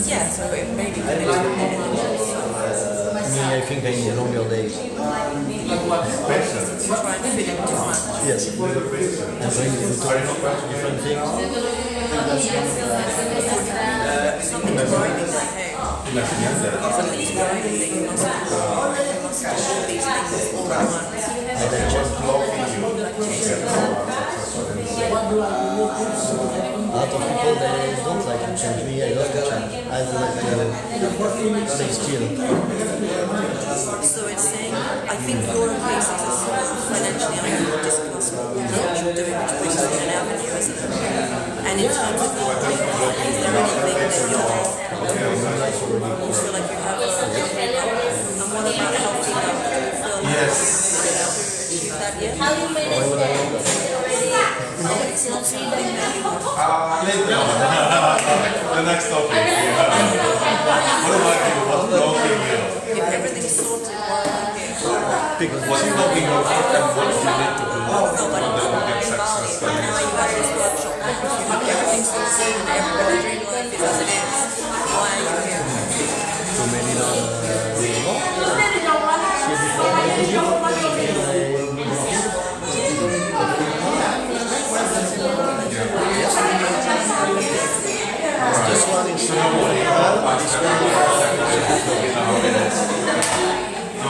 Speaker 5: Yeah, so it may be good.
Speaker 2: Me, I think I need longer days.
Speaker 3: Patience.
Speaker 5: Try and fit it too much.
Speaker 2: Yes. I'm going to talk about different things.
Speaker 5: Something's driving like, hey, something's driving me, you must do all these things all at once.
Speaker 3: And then just blocking you.
Speaker 2: A lot of people, they don't like to change. Me, I love to change. I don't like to stay still.
Speaker 5: So it's saying, I think you're okay successful financially, and I can discuss what you're doing, which puts you in an avenue, isn't it? And in terms of your life, is there anything that you feel like you have a and what about healthy love? Do you feel
Speaker 3: Yes.
Speaker 5: achieve that yet?
Speaker 6: How you manage
Speaker 2: Why would I
Speaker 6: that?
Speaker 2: want that?
Speaker 6: It's not something that you want.
Speaker 3: Later on. The next topic. What about you? What's blocking you?
Speaker 5: If everything's sorted, what would you do?
Speaker 2: Because
Speaker 3: What's blocking you and what you need to do
Speaker 5: No, but
Speaker 3: for them to get successful?
Speaker 5: now you have this workshop, like if you have everything sorted and everybody's dream life is as it is, why are you here?
Speaker 2: so maybe not this one is
Speaker 3: So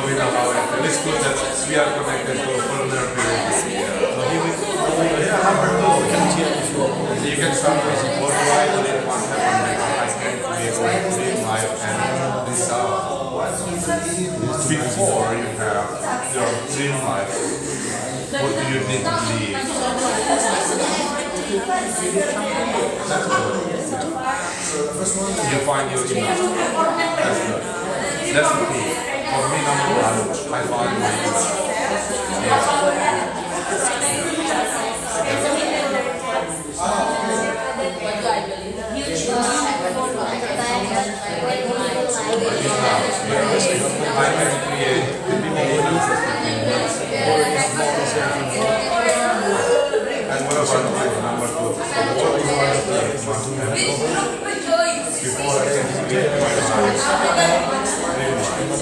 Speaker 3: we know how it feels. It's good that we are connected to a vulnerability. Number 2, you can start with what do I believe must happen before I can be able to live life and result. Before you have your dream life, what do you need to believe? That's good. You find your inner. That's good. That's the key. For me, number 1, I find my inner. Yeah.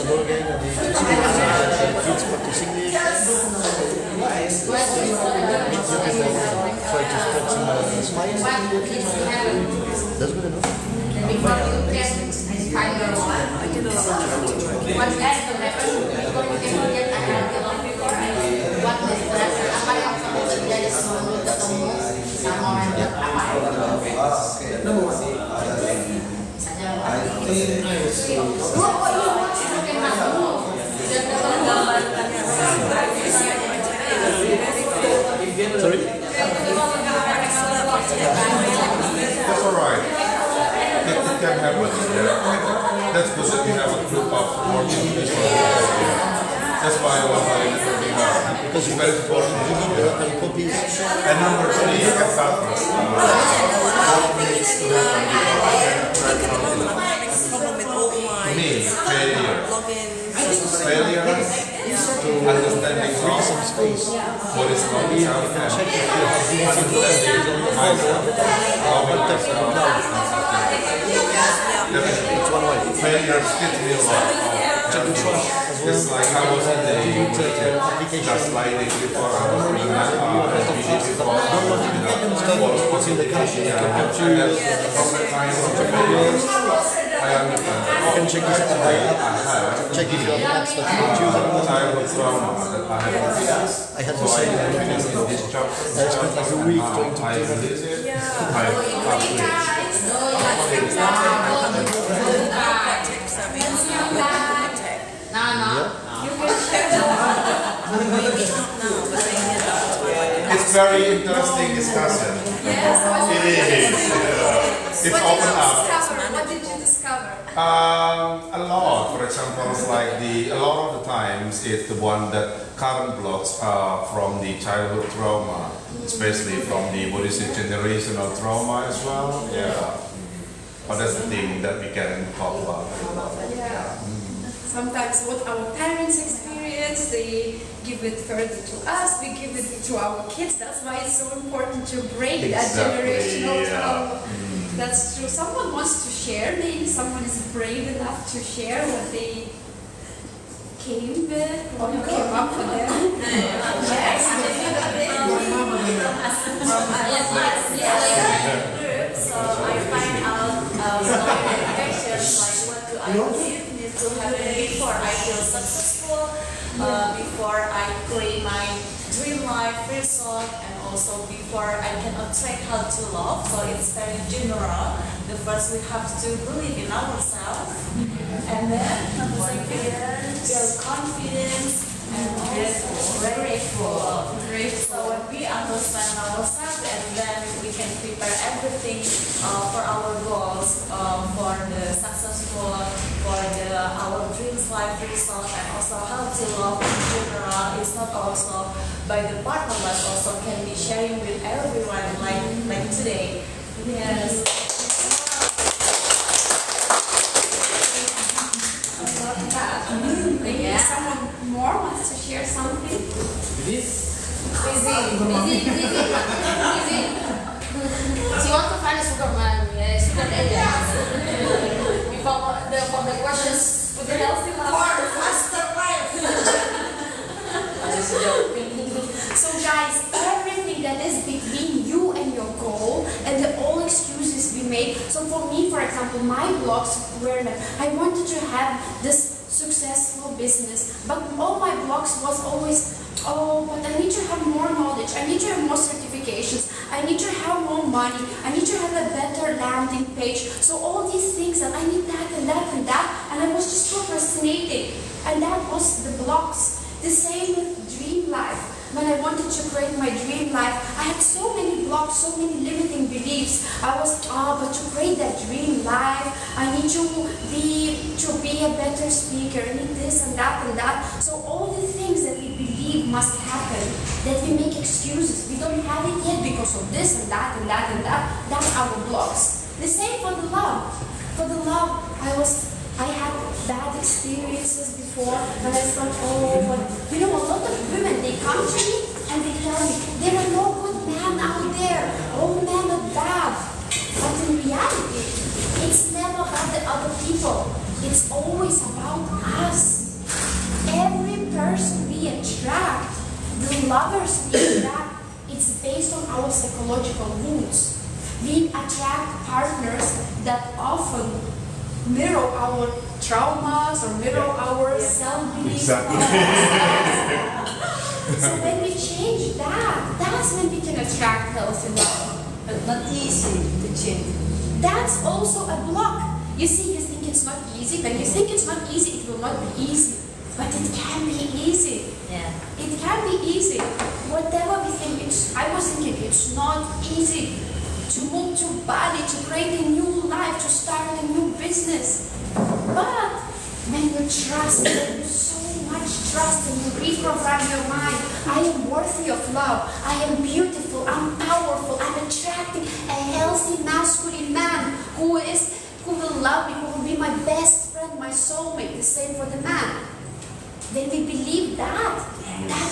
Speaker 2: go again and the kids practice English. Try to spread some smiles. That's good enough.
Speaker 1: Before you can find your one,
Speaker 5: I did a lot of networking.
Speaker 1: what has to happen before you can get a healthy life before what is apa yang kamu terjadi sebelum ketemu sama orang yang apa misalnya
Speaker 2: Sorry?
Speaker 3: That's alright. It can happen. Yeah. That's good that we have a group of working people. That's why I want to networking hub.
Speaker 2: Because it's very important. You need the local copies.
Speaker 3: And number 3, you can start first.
Speaker 5: I'm having a problem with all my
Speaker 3: Me, failure.
Speaker 5: logins.
Speaker 3: Failure to understanding
Speaker 2: Free some space.
Speaker 3: what is wrong with our
Speaker 2: Check
Speaker 3: family.
Speaker 2: if you have DNC
Speaker 3: Myself.
Speaker 2: contact in the cloud. It's one way.
Speaker 3: Failure hit me a lot.
Speaker 2: Check the trash as well.
Speaker 3: It's like I was in the
Speaker 2: Application.
Speaker 3: gaslighting before, I was in before.
Speaker 2: What's in the cache? You can
Speaker 3: And
Speaker 2: choose.
Speaker 3: then from the kind of failures, I understand.
Speaker 2: You can check this out by app.
Speaker 3: I have
Speaker 2: Check if you have apps that you can choose anymore.
Speaker 3: childhood trauma that I have experienced.
Speaker 2: I had the
Speaker 3: So I
Speaker 2: same.
Speaker 3: experienced in this job.
Speaker 2: I spent like a week trying to
Speaker 3: I
Speaker 2: do that.
Speaker 3: release it.
Speaker 5: Yeah.
Speaker 3: I publish.
Speaker 5: Tech savvy. Tech. Maybe not now, but maybe at that time.
Speaker 3: It's very interesting discussion. It is. It's open up.
Speaker 1: What did you discover?
Speaker 3: A lot. For example, it's like a lot of the times it's the one that current blocks are from the childhood trauma, especially from the what is it, generational trauma as well. Yeah. But that's the thing that we can talk about.
Speaker 1: Yeah. Sometimes what our parents experience, they give it further to us, we give it to our kids. That's why it's so important to break that
Speaker 3: Exactly,
Speaker 1: generational
Speaker 3: yeah.
Speaker 1: trauma. That's true. Someone wants to share, maybe someone is brave enough to share what they came with, or you came up with them.
Speaker 8: So I find out some questions like what do I need to happen before I feel successful, before I claim my dream life result, and also before I can attract how to love. So it's very general. The first we have to believe in ourselves, and then build confidence and also grateful. So when we understand ourselves, and then we can prepare everything for our goals, for the successful, for our dreams life result, and also how to love in general. It's not also by the partner, but also can be sharing with everyone, like today. Yes.
Speaker 1: Maybe someone more wants to share something.
Speaker 6: She wants to find a sugar man, sugar daddy. For the questions, for the healthy life.
Speaker 1: So guys, everything that is between you and your goal and the all excuses we make. So for me, for example, my blogs were that I wanted to have this successful business, but all my blogs was always, oh, but I need to have more knowledge, I need to have more certifications, I need to have more money, I need to have a better landing page. So all these things that I need that and that and that, and I was just procrastinating, and that was the blocks. The same with dream life. When I wanted to create my dream life, I had so many blocks, so many limiting beliefs. I was, but to create that dream life, I need to be a better speaker, I need this and that and that. So all the things that we believe must happen, that we make excuses. We don't have it yet because of this and that and that and that. That's our blocks. The same for the love. For the love, I had bad experiences before, and I thought, oh, but you know, a lot of women, they come to me and they tell me, there are no good men out there, all men are bad. But in reality, it's never about the other people. It's always about us. Every person we attract, the lovers we attract, it's based on our psychological wounds. We attract partners that often mirror our traumas or mirror our self-beliefs. So when we change that, that's when we can attract healthy love.
Speaker 5: But not easy to change.
Speaker 1: That's also a block. You see, you think it's not easy. When you think it's not easy, it will not be easy. But it can be easy.
Speaker 6: Yeah.
Speaker 1: It can be easy. Whatever we think, I was thinking it's not easy to move to Bali, to create a new life, to start a new business. But when you trust, when you so much trust and you reprogram your mind, I am worthy of love, I am beautiful, I'm powerful, I'm attracting a healthy masculine man who will love me, who will be my best friend, my soulmate, the same for the man. Then we believe that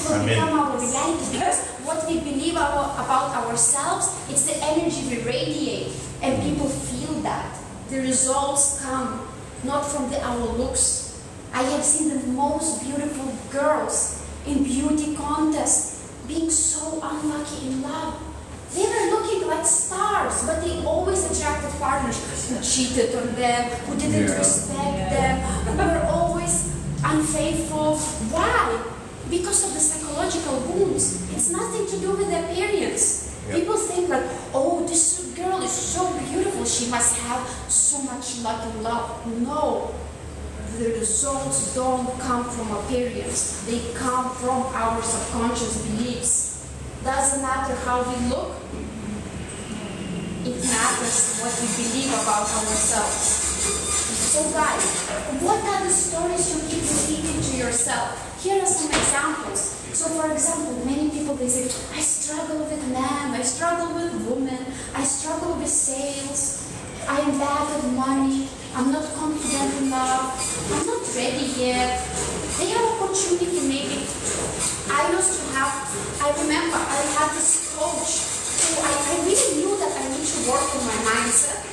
Speaker 1: will become our reality, because what we believe about ourselves, it's the energy we radiate, and people feel that. The results come not from our looks. I have seen the most beautiful girls in beauty contests being so unlucky in love. They were looking like stars, but they always attracted partners who cheated on them, who didn't respect them, who were always unfaithful. Why? Because of the psychological wounds. It's nothing to do with the appearance. People think like, oh, this girl is so beautiful, she must have so much luck in love. No. The results don't come from appearance. They come from our subconscious beliefs. Doesn't matter how we look. It matters what we believe about ourselves. So guys, what are the stories you keep repeating to yourself? Here are some examples. So for example, many people, they say, I struggle with men, I struggle with women, I struggle with sales, I am bad at money, I'm not confident enough, I'm not ready yet. They have opportunity maybe. I remember I had this coach who I really knew that I need to work on my mindset.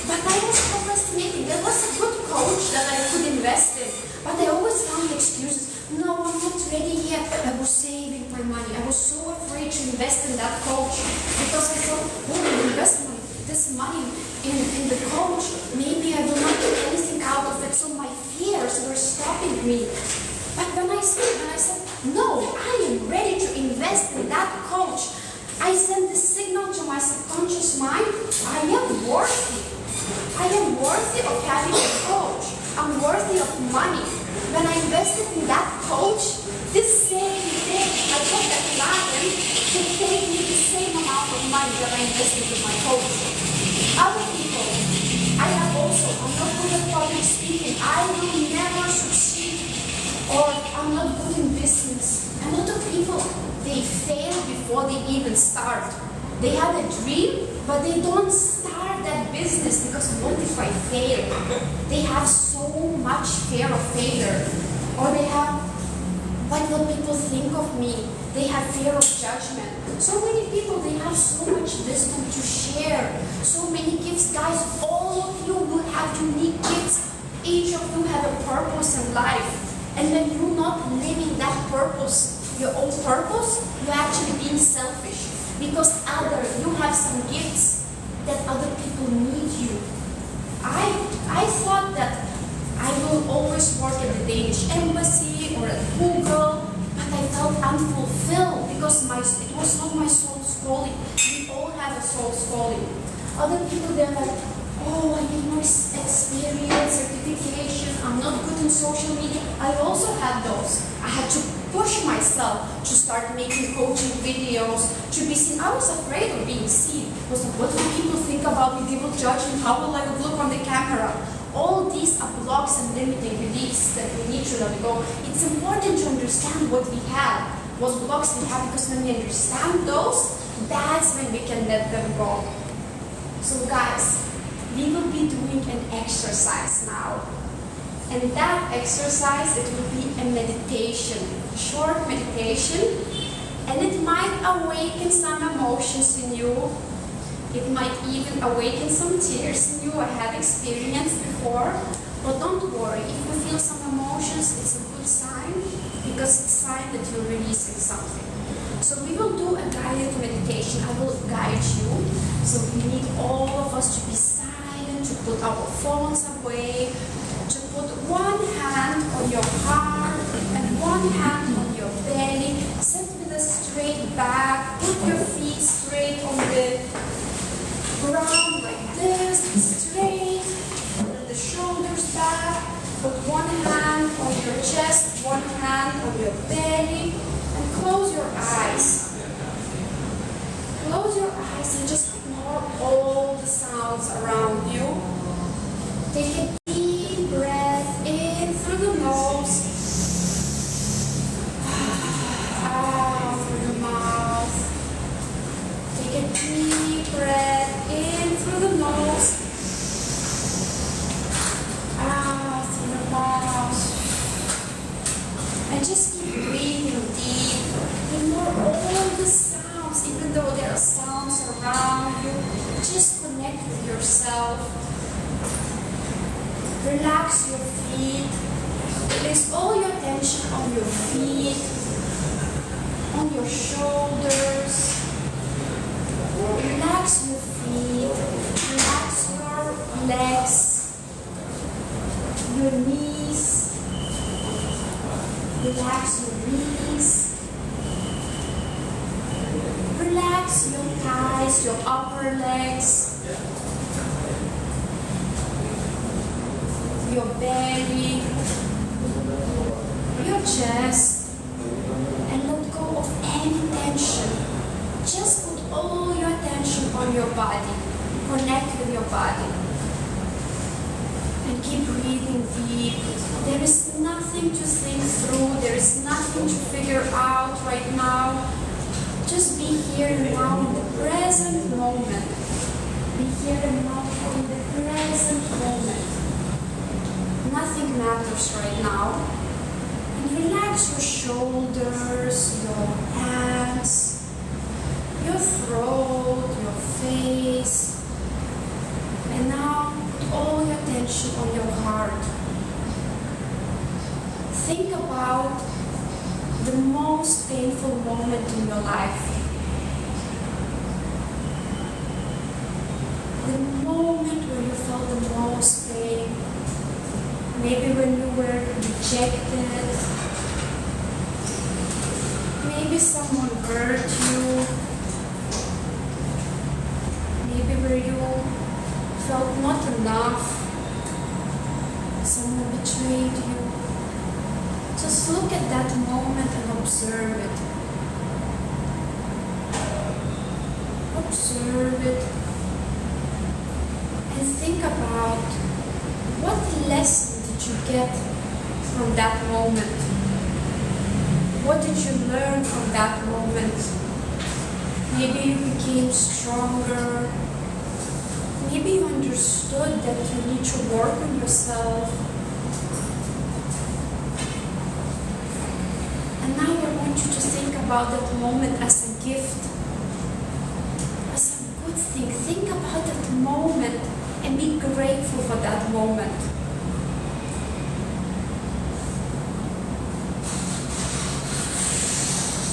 Speaker 1: But I was procrastinating. There was a good coach that I could invest in, but I always found excuses. No, I'm not ready yet. I was saving my money. I was so afraid to invest in that coach because I thought, oh, invest this money in the coach, maybe I will not get anything out of it. So my fears were stopping me. But when I said, no, I am ready to invest in that coach, I sent the signal to my subconscious mind, I am worthy. I am worthy of having a coach. I'm worthy of money. When I invested in that coach, this same day, I got that client to pay me the same amount of money that I invested in my coach. Other people, I'm not good at public speaking. I will never succeed. Or I'm not good in business. A lot of people, they fail before they even start. They have a dream, but they don't start that business because what if I fail? They have so much fear of failure. Or they have, what will people think of me? They have fear of judgment. So many people, they have so much wisdom to share. So many gifts. Guys, all of you will have unique gifts. Each of you have a purpose in life. And when you're not living that purpose, your own purpose, you're actually being selfish. Because you have some gifts that other people need you. I thought that I will always work at the Danish embassy or at Google, but I felt unfulfilled because it was not my soul's calling. We all have a soul's calling. Other people, they're like, oh, I need more experience, certification, I'm not good in social media. I also had those. I had to push myself to start making coaching videos, to be seen. I was afraid of being seen. I was like, what will people think about me? They will judge me. How will I look on the camera? All these are blocks and limiting beliefs that we need to let go. It's important to understand what we have, what blocks we have, because when we understand those, that's when we can let them go. So guys, we will be doing an exercise now. And that exercise, it will be a meditation, short meditation, and it might awaken some emotions in you. It might even awaken some tears in you. I have experienced before. But don't worry, if you feel some emotions, it's a good sign, because it's a sign that you're releasing something. So we will do a guided meditation. I will guide you. So we need all of us to be silent, to put our phones away, to put one hand on your heart and one hand on your belly. Sit with a straight back, put your feet straight on the ground like this, straight, and the shoulders back. Put one hand on your chest, one hand on your belly, and close your eyes. Close your eyes and just ignore all the sounds around you. Take a deep breath in through the nose, out through the mouth. Take a deep breath in through the nose, out through the mouth. And just keep breathing deep. Ignore all the sounds, even though there are sounds around you. Just connect with yourself. Relax your feet. Place all your attention on your feet, on your shoulders. Relax your feet. Relax your legs, your knees. Relax your knees. Relax your thighs, your upper legs, your belly, your chest, and let go of any tension. Just put all your attention on your body. Connect with your body. And keep breathing deep. There is nothing to think through. There is nothing to figure out right now. Just be here and now in the present moment. Be here and now in the present moment. Nothing matters right now. And relax your shoulders, your hands, your throat, your face. And now put all your attention on your heart. Think about the most painful moment in your life. The moment where you felt the most pain. Maybe when you were rejected. Maybe someone hurt you. Maybe where you felt not enough. Someone betrayed you. Just look at that moment and observe it. Observe it. And think about what lesson did you get from that moment? What did you learn from that moment? Maybe you became stronger. Maybe you understood that you need to work on yourself. And now I want you to think about that moment as a gift, as a good thing. Think about that moment and be grateful for that moment.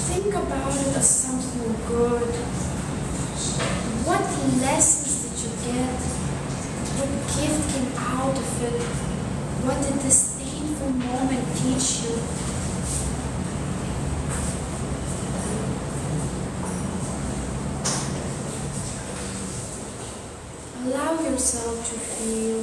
Speaker 1: Think about it as something good. What lessons did you get? What gift came out of it? What did this painful moment teach you? Allow yourself to feel.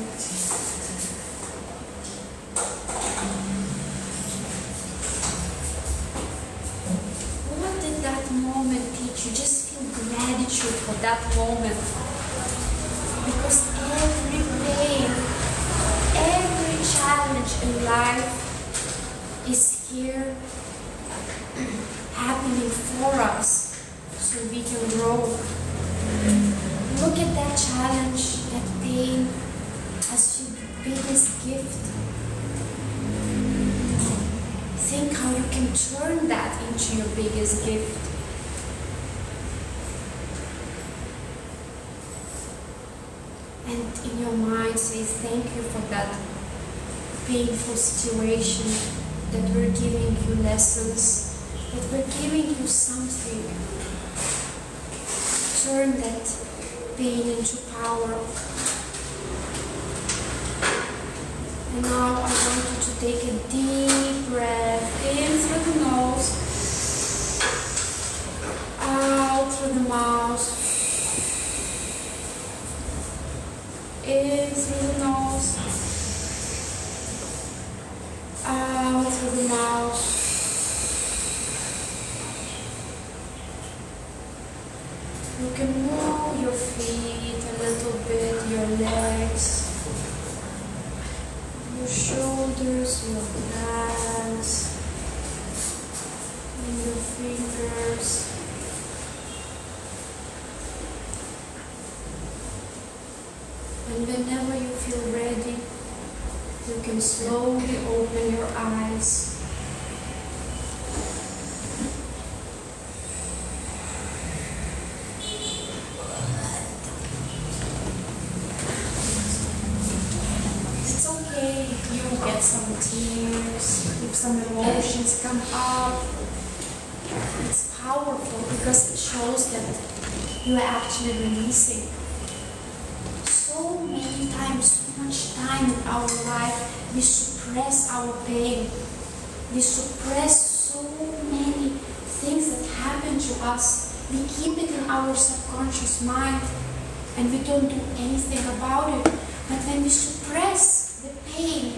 Speaker 1: What did that moment teach you? Just feel gratitude for that moment. Because every pain, every challenge in life is here happening for us so we can grow. Look at that challenge, that pain, as your biggest gift. Think how you can turn that into your biggest gift. And in your mind say thank you for that painful situation, that we're giving you lessons, that we're giving you something. Turn that pain into power. And now I want you to take a deep breath in through the nose, out through the mouth, in through the nose, out through the mouth. You can move your feet a little bit, your legs, your shoulders, your hands, and your fingers. And whenever you feel ready, you can slowly open your eyes. It's okay if you get some tears, if some emotions come up. It's powerful because it shows that you are actually releasing. So many times, so much time in our life, we suppress our pain. We suppress so many things that happen to us. We keep it in our subconscious mind and we don't do anything about it. But when we suppress the pain,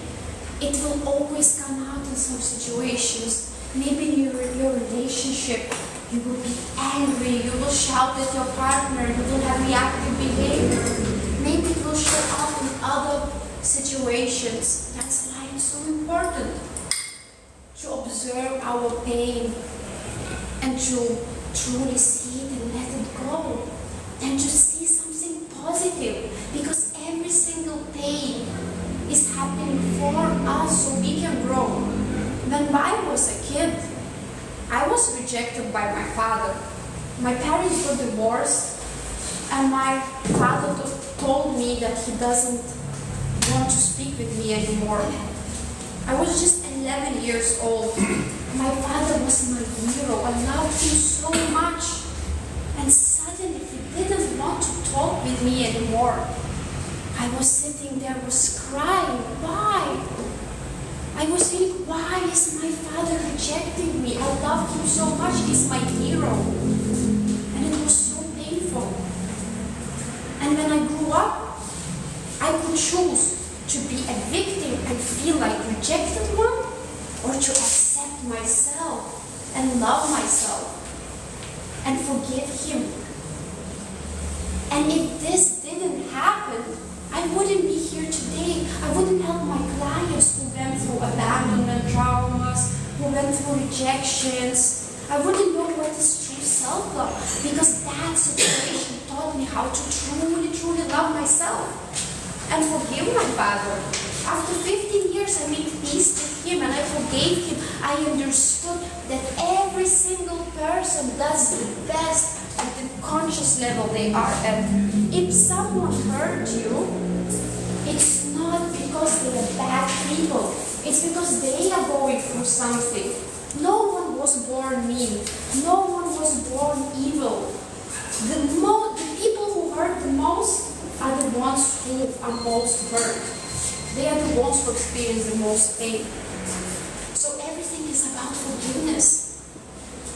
Speaker 1: it will always come out in some situations. Maybe in your relationship, you will be angry, you will shout at your partner, you will have reactive behavior. Maybe it will show up in other situations. That's why it's so important to observe our pain and to truly see it and let it go. And to see something positive. Because every single pain is happening for us so we can grow. When I was a kid, I was rejected by my father. My parents were divorced, and my father told me that he doesn't want to speak with me anymore. I was just 11 years old. My father was my hero. I loved him so much. And suddenly he didn't want to talk with me anymore. I was sitting there, was crying. Why? I was thinking, why is my father rejecting me? I loved him so much. He's my hero. And it was so painful. And when I grew up, I could choose to be a victim and feel like rejected one, or to accept myself and love myself and forgive him. And if this didn't happen, I wouldn't be here today. I wouldn't help my clients who went through abandonment traumas, who went through rejections. I wouldn't know what is true self-love, because that situation taught me how to truly, truly love myself and forgive my father. After 15 years, I made peace with him and I forgave him. I understood that every single person does the best at the conscious level they are at. If someone hurt you, it's not because they are bad people. It's because they are going through something. No one was born mean. No one was born evil. The people who hurt the most are the ones who are most hurt. They are the ones who experience the most pain. So everything is about forgiveness.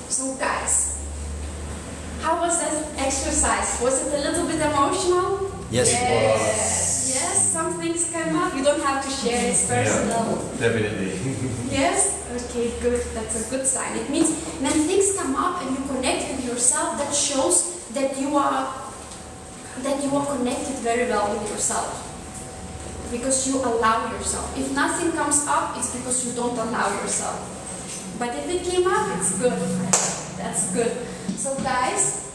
Speaker 1: So guys, how was that exercise? Was it a little bit emotional?
Speaker 2: Yes, it
Speaker 1: Yes, some things came up. You don't have to share, it's personal.
Speaker 3: Yeah, definitely.
Speaker 1: Yes? Okay, good. That's a good sign. It means when things come up and you connect with yourself, that shows that you are connected very well with yourself. Because you allow yourself. If nothing comes up, it's because you don't allow yourself. But if it came up, it's good. That's good. So guys,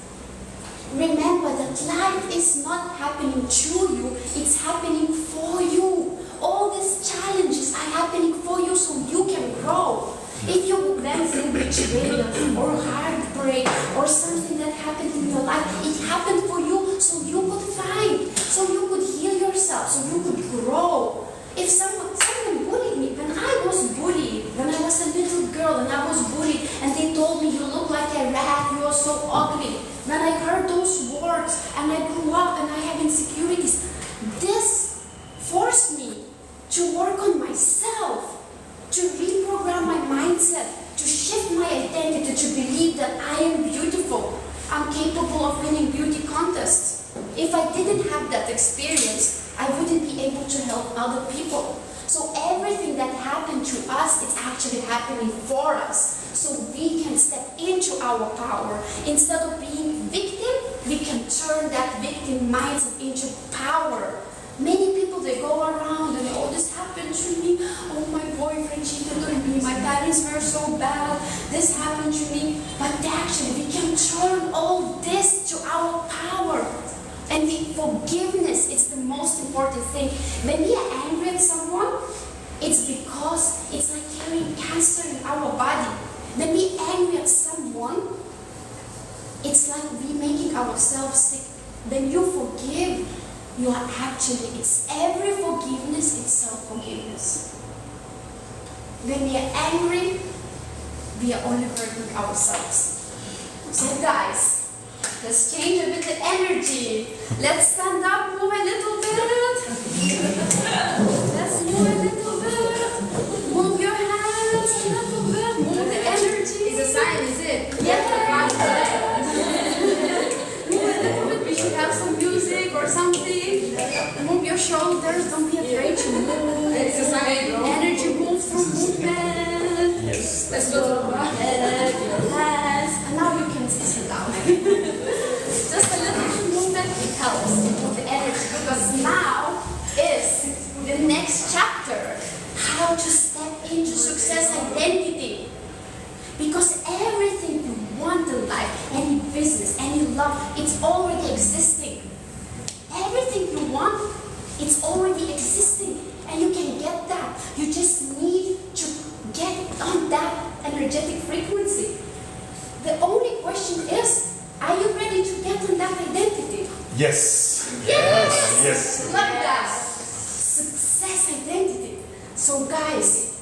Speaker 1: remember that life is not happening to you, it's happening for you. All these challenges are happening for you so you can grow. If you went through betrayal or heartbreak or something that happened in your life, it happened for you so you could find, so you could heal yourself, so you could grow. If someone bullied girl and I was bullied and they told me you look like a rat, you are so ugly. When I heard those words and I grew up and I have insecurities, this forced me to work on myself, to reprogram my mindset, to shift my identity, to believe that I am beautiful. I'm capable of winning beauty contests. If I didn't have that experience, I wouldn't be able to help other people. So everything that happened to us, it's actually happening for us. So we can step into our power. Instead of being victim, we can turn that victim mindset into power. Many people, they go around and oh, this happened to me. Oh, my boyfriend cheated on me. My parents were so bad. This happened to me. But actually, we can turn all this to our power. And forgiveness is the most important thing. When we are angry at someone, it's because it's like carrying cancer in our body. When we are angry at someone, it's like we making ourselves sick. When you forgive, you are actually, it's every forgiveness, it's self-forgiveness. When we are angry, we are only hurting ourselves. So guys, let's change a bit the energy. Let's stand up, move a little bit. Let's move a little bit. Move your hands a little bit. Move the energy.
Speaker 8: It's a sign, is it?
Speaker 1: Yeah. Move a little bit. We should have some music or something. Move your shoulders. Don't be afraid to move.
Speaker 8: It's a sign, bro.
Speaker 1: Energy move through movement.
Speaker 3: Yes.
Speaker 1: Let's go to your head, your hands. And now you can sit down. Just a little movement helps with the energy, because now is the next chapter, how to step into success identity. Because everything you want in life, any business, any love, it's already existing. Everything you want, it's already existing, and you can get that. You just need to get on that energetic frequency. The only question is, are you ready to get on that identity?
Speaker 3: Yes.
Speaker 1: Yes!
Speaker 3: Yes.
Speaker 1: Like that. Success identity. So guys,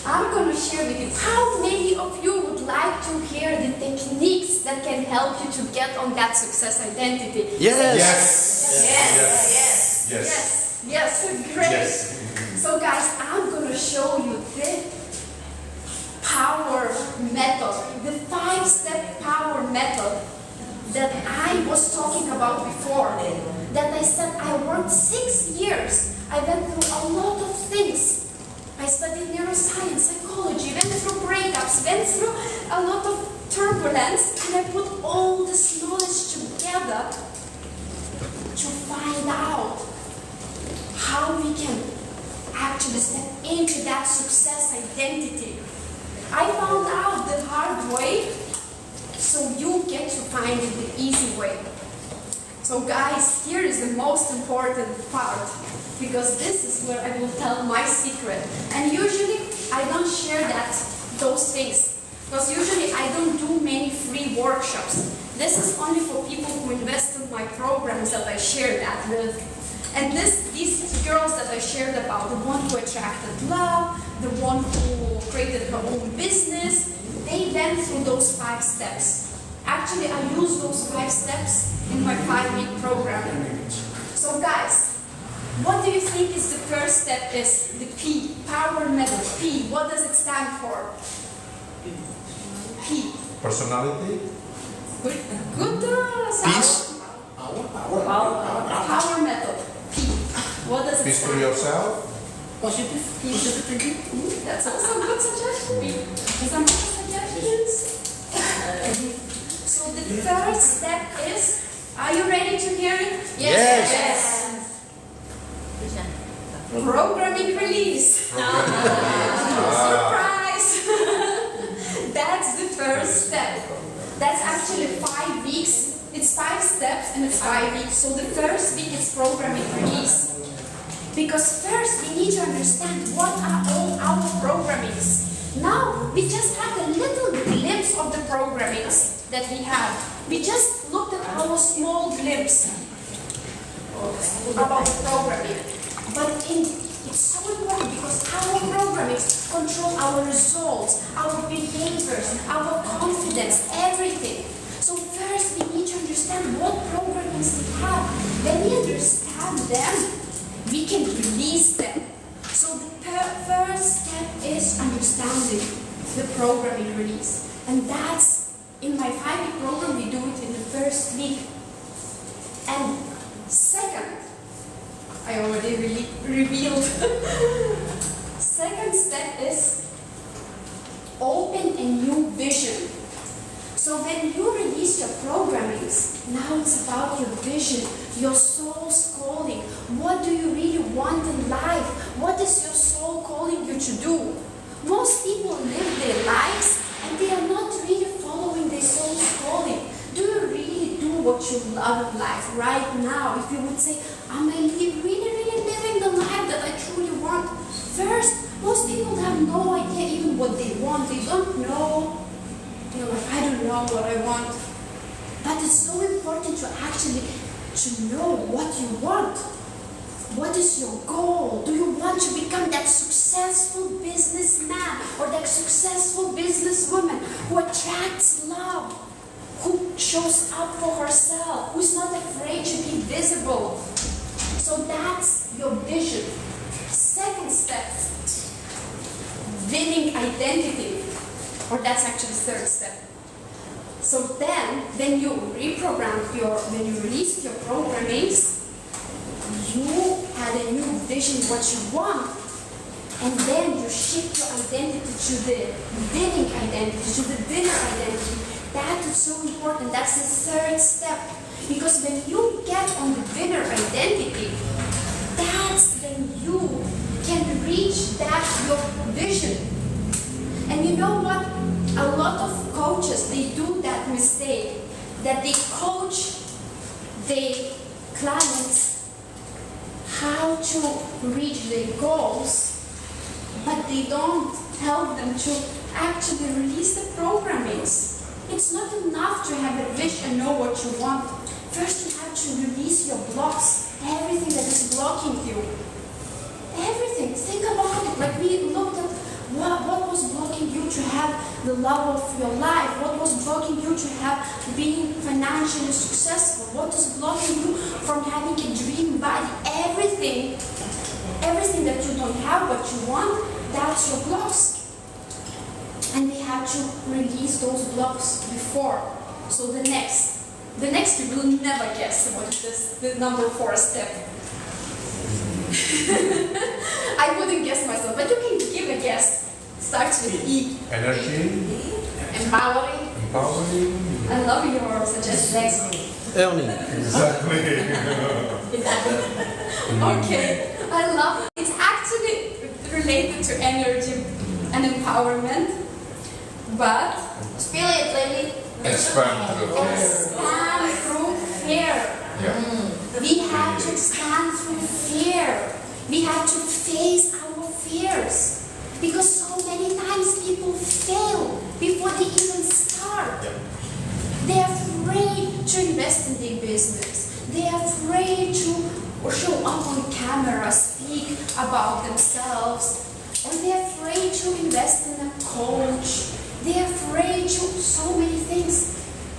Speaker 1: I'm going to share with you how many of you would like to hear the techniques that can help you to get on that success identity.
Speaker 2: Yes.
Speaker 3: Yes.
Speaker 1: Yes.
Speaker 3: Yes. Yes.
Speaker 1: Yes. Yes. Great.
Speaker 3: Yes.
Speaker 1: So guys, I'm going to show you the power method, the 5-step power method that I was talking about before. That I said I worked 6 years. I went through a lot of things. I studied neuroscience, psychology, went through breakups, went through a lot of turbulence, and I put all this knowledge together to find out how we can actually step into that success identity. I found out the hard way, so you get to find it the easy way. So guys, here is the most important part, because this is where I will tell my secret. And usually I don't share those things, because usually I don't do many free workshops. This is only for people who invest in my programs that I share that with. And these girls that I shared about, the one who attracted love, the one who created her own business, they went through those 5 steps. Actually, I use those 5 steps in my 5-week program. So guys, what do you think is the first step is? The P, power method. P, what does it stand for? P.
Speaker 3: Personality.
Speaker 1: Good sound.
Speaker 2: Peace.
Speaker 1: Power method. P. What does it
Speaker 3: Peace to
Speaker 1: stand for?
Speaker 3: yourself.
Speaker 2: Positive thinking.
Speaker 1: That's also a good suggestion. Some other suggestions? So the first step is, are you ready to hear it?
Speaker 2: Yes.
Speaker 1: Programming release. Surprise! That's the first step. That's actually 5 weeks. It's 5 steps and it's 5 weeks. So the first week is programming release. Because first we need to understand what are all our programmings. Now we just have a little glimpse of the programmings that we have. We just looked at our small glimpse about the programming. But It's so important because our programmings control our results, our behaviors, our confidence, everything. So first we need to understand what programmings we have. When we understand them, we can release them. So the first step is understanding the programming release. And that's, in my 5-week program, we do it in the first week. And second, I already revealed. Second step is open a new vision. So when you release your programmings, now it's about your vision, your soul's calling. What do you really want in life? What is your soul calling you to do? Most people live their lives and they are not really following their soul's calling. Do you really do what you love in life right now? If you would say, am I really living the life that I truly want? First, most people have no idea even what they want. They don't know. You're like, I don't know what I want. But it's so important to actually know what you want. What is your goal? Do you want to become that successful businessman or that successful businesswoman who attracts love, who shows up for herself, who's not afraid to be visible? So that's your vision. Second step, winning identity. Or that's actually the third step. So then, when you when you release your programmings, you had a new vision what you want, and then you shift your identity to the winning identity, to the winner identity. That is so important. That's the third step. Because when you get on the winner identity, that's when you can reach that your vision. And you know what? A lot of coaches, they do that mistake, that they coach their clients how to reach their goals, but they don't help them to actually release the programmings. It's not enough to have a vision and know what you want. First, you have to release your blocks, everything that is blocking you. Everything. Think about it. Like we looked at what was blocking you to have the love of your life? What was blocking you to have being financially successful? What is blocking you from having a dream body? Everything that you don't have but you want, that's your blocks. And we have to release those blocks before. So the next you will never guess what is the number 4 step. I wouldn't guess myself, but you can give a guess. Starts with E.
Speaker 3: Energy.
Speaker 1: Empowering. I love your suggestions.
Speaker 2: Earning.
Speaker 3: Exactly.
Speaker 1: Okay, I love it. It's actually related to energy and empowerment, but
Speaker 6: Spill it, lady.
Speaker 3: Expand through fear.
Speaker 1: expand through fear.
Speaker 3: Yeah.
Speaker 1: We have to expand through fear. We have to face our fears. Because so many times people fail before they even start.
Speaker 3: Yeah.
Speaker 1: They're afraid to invest in their business. They're afraid to show up on camera, speak about themselves. Or they're afraid to invest in a coach. They're afraid to so many things.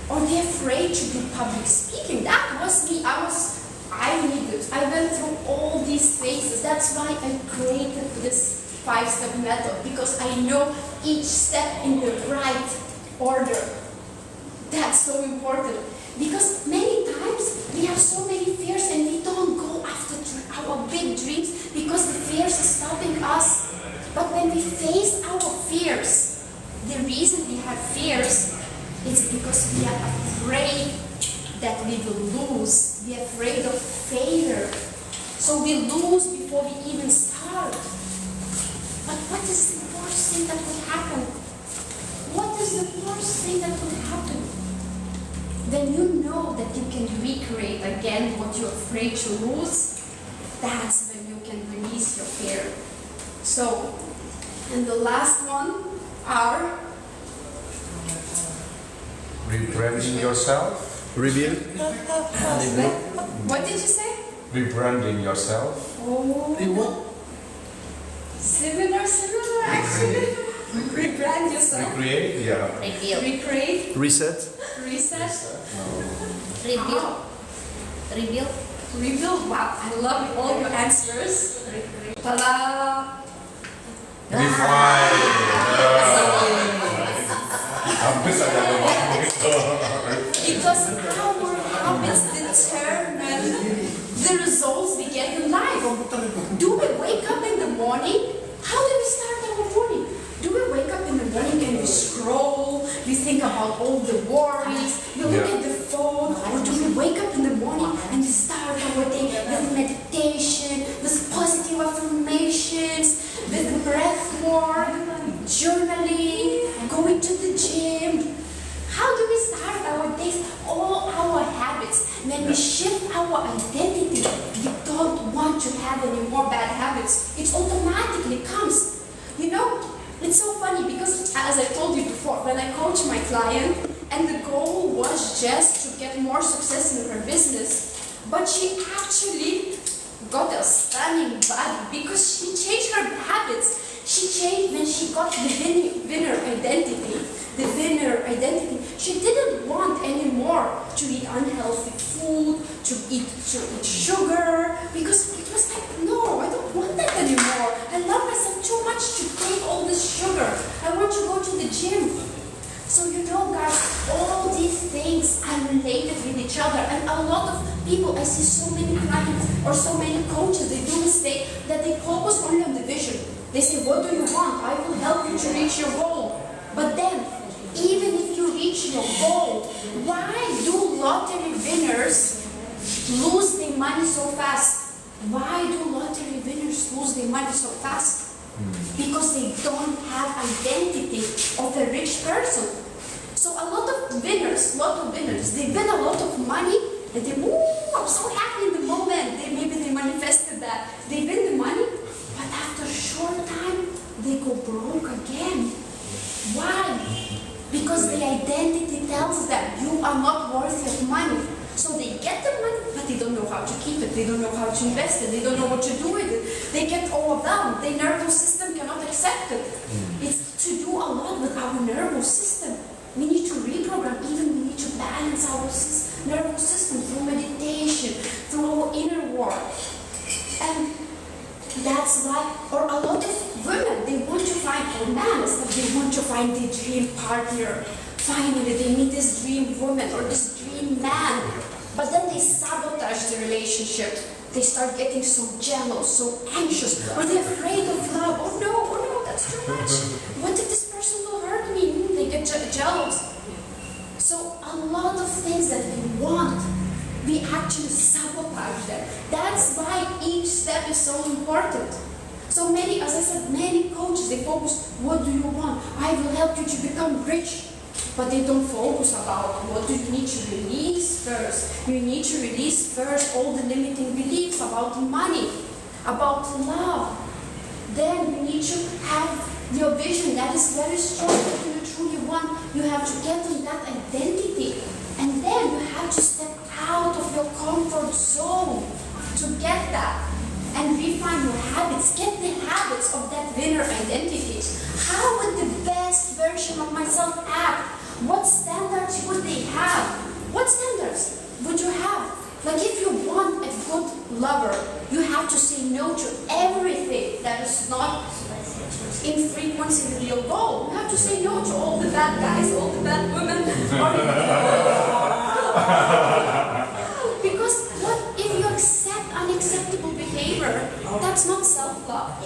Speaker 1: Or they're afraid to do public speaking. That was me. I went through all these phases. That's why I created this 5-step method, because I know each step in the right order. That's so important. Because many times we have so many fears and we don't go after our big dreams because the fears are stopping us. But when we face our fears, the reason we have fears is because we are afraid that we will lose. We are afraid of failure. So we lose before we even start. But what is the worst thing that would happen? What is the worst thing that would happen? When you know that you can recreate again what you're afraid to lose, that's when you can release your fear. So, and the last one are
Speaker 3: Rebranding yourself.
Speaker 2: Reveal.
Speaker 1: what did you say?
Speaker 3: Rebranding yourself.
Speaker 1: Oh, Similar, actually. Rebrand yourself.
Speaker 3: Recreate, yeah.
Speaker 6: Rebuild.
Speaker 1: Recreate.
Speaker 2: Reset.
Speaker 1: Reset.
Speaker 6: Rebuild. Rebuild.
Speaker 1: Rebuild. Wow, I love all your answers. Ta-da!
Speaker 3: Refine. Hampir saja ngomong gitu.
Speaker 1: Because our habits determine the results we get in life. Do we wake up in the morning? How do we start our morning? Do we wake up in the morning and we scroll, we think about all the worries, we look at the phone, or do we wake up in the morning and we start our day with meditation, with positive affirmations, with breath work, journaling, going to the gym? How do we start our days? All our habits. When we shift our identity, we don't want to have any more bad habits. It automatically comes. You know, it's so funny because, as I told you before, when I coach my client, and the goal was just to get more success in her business, but she actually got a stunning body because she changed her habits. She changed when she got the winner identity. The winner identity. She didn't want anymore to eat unhealthy food, to eat sugar, because it was like, no, I don't want that anymore. I love myself too much to take all this sugar. I want to go to the gym. So you know, guys, all these things are related with each other, and a lot of people, I see so many clients or so many coaches, they do mistake that they focus only on the vision. They say, what do you want? I will help you to reach your goal. But then, even if you reach your goal, why do lottery winners lose their money so fast? Why do lottery winners lose their money so fast? Because they don't have identity of a rich person. So a lot of winners, they win a lot of money and they, I'm so happy in the moment. Maybe they manifested that. They win the money, but after a short time, they go broke again. Why? Because the identity tells them you are not worthy of money. So they get the money, but they don't know how to keep it. They don't know how to invest it. They don't know what to do with it. They get overwhelmed. Their nervous system cannot accept it. It's to do a lot with our nervous system. We need to reprogram. Even we need to balance our nervous system through meditation, through our inner work. And that's why, or a lot of women, they want to find, or men, they want to find their dream partner. Finally, they meet this dream woman or this dream man. But then they sabotage the relationship. They start getting so jealous, so anxious, or they're afraid of love. Oh no, that's too much. What if this person will hurt me? They get jealous. So a lot of things that we want, we actually sabotage them. That's why each step is so important. So many, as I said, many coaches, they focus, what do you want? I will help you to become rich. But they don't focus about what do you need to release first. You need to release first all the limiting beliefs about money, about love. Then you need to have your vision that is very strong, what you truly want. You have to get on that identity. And then you have to step out of your comfort zone to get that. And refine your habits. Get the habits of that winner identity. How would the best version of myself act? What standards would they have? What standards would you have? Like if you want a good lover, you have to say no to everything that is not in frequency with your goal. You have to say no to all the bad guys, all the bad women. Because what if you accept unacceptable behavior? That's not self-love.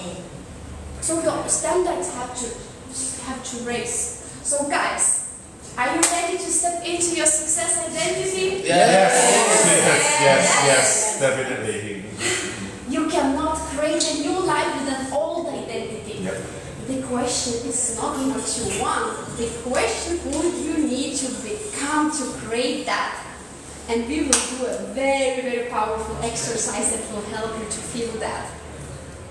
Speaker 1: So your standards have to raise. So guys, are you ready to step into your success identity?
Speaker 3: Yes, definitely.
Speaker 1: You cannot create a new life with an old identity.
Speaker 3: Yep.
Speaker 1: The question is not what you want. The question, who you need to become to create that. And we will do a very, very powerful exercise that will help you to feel that.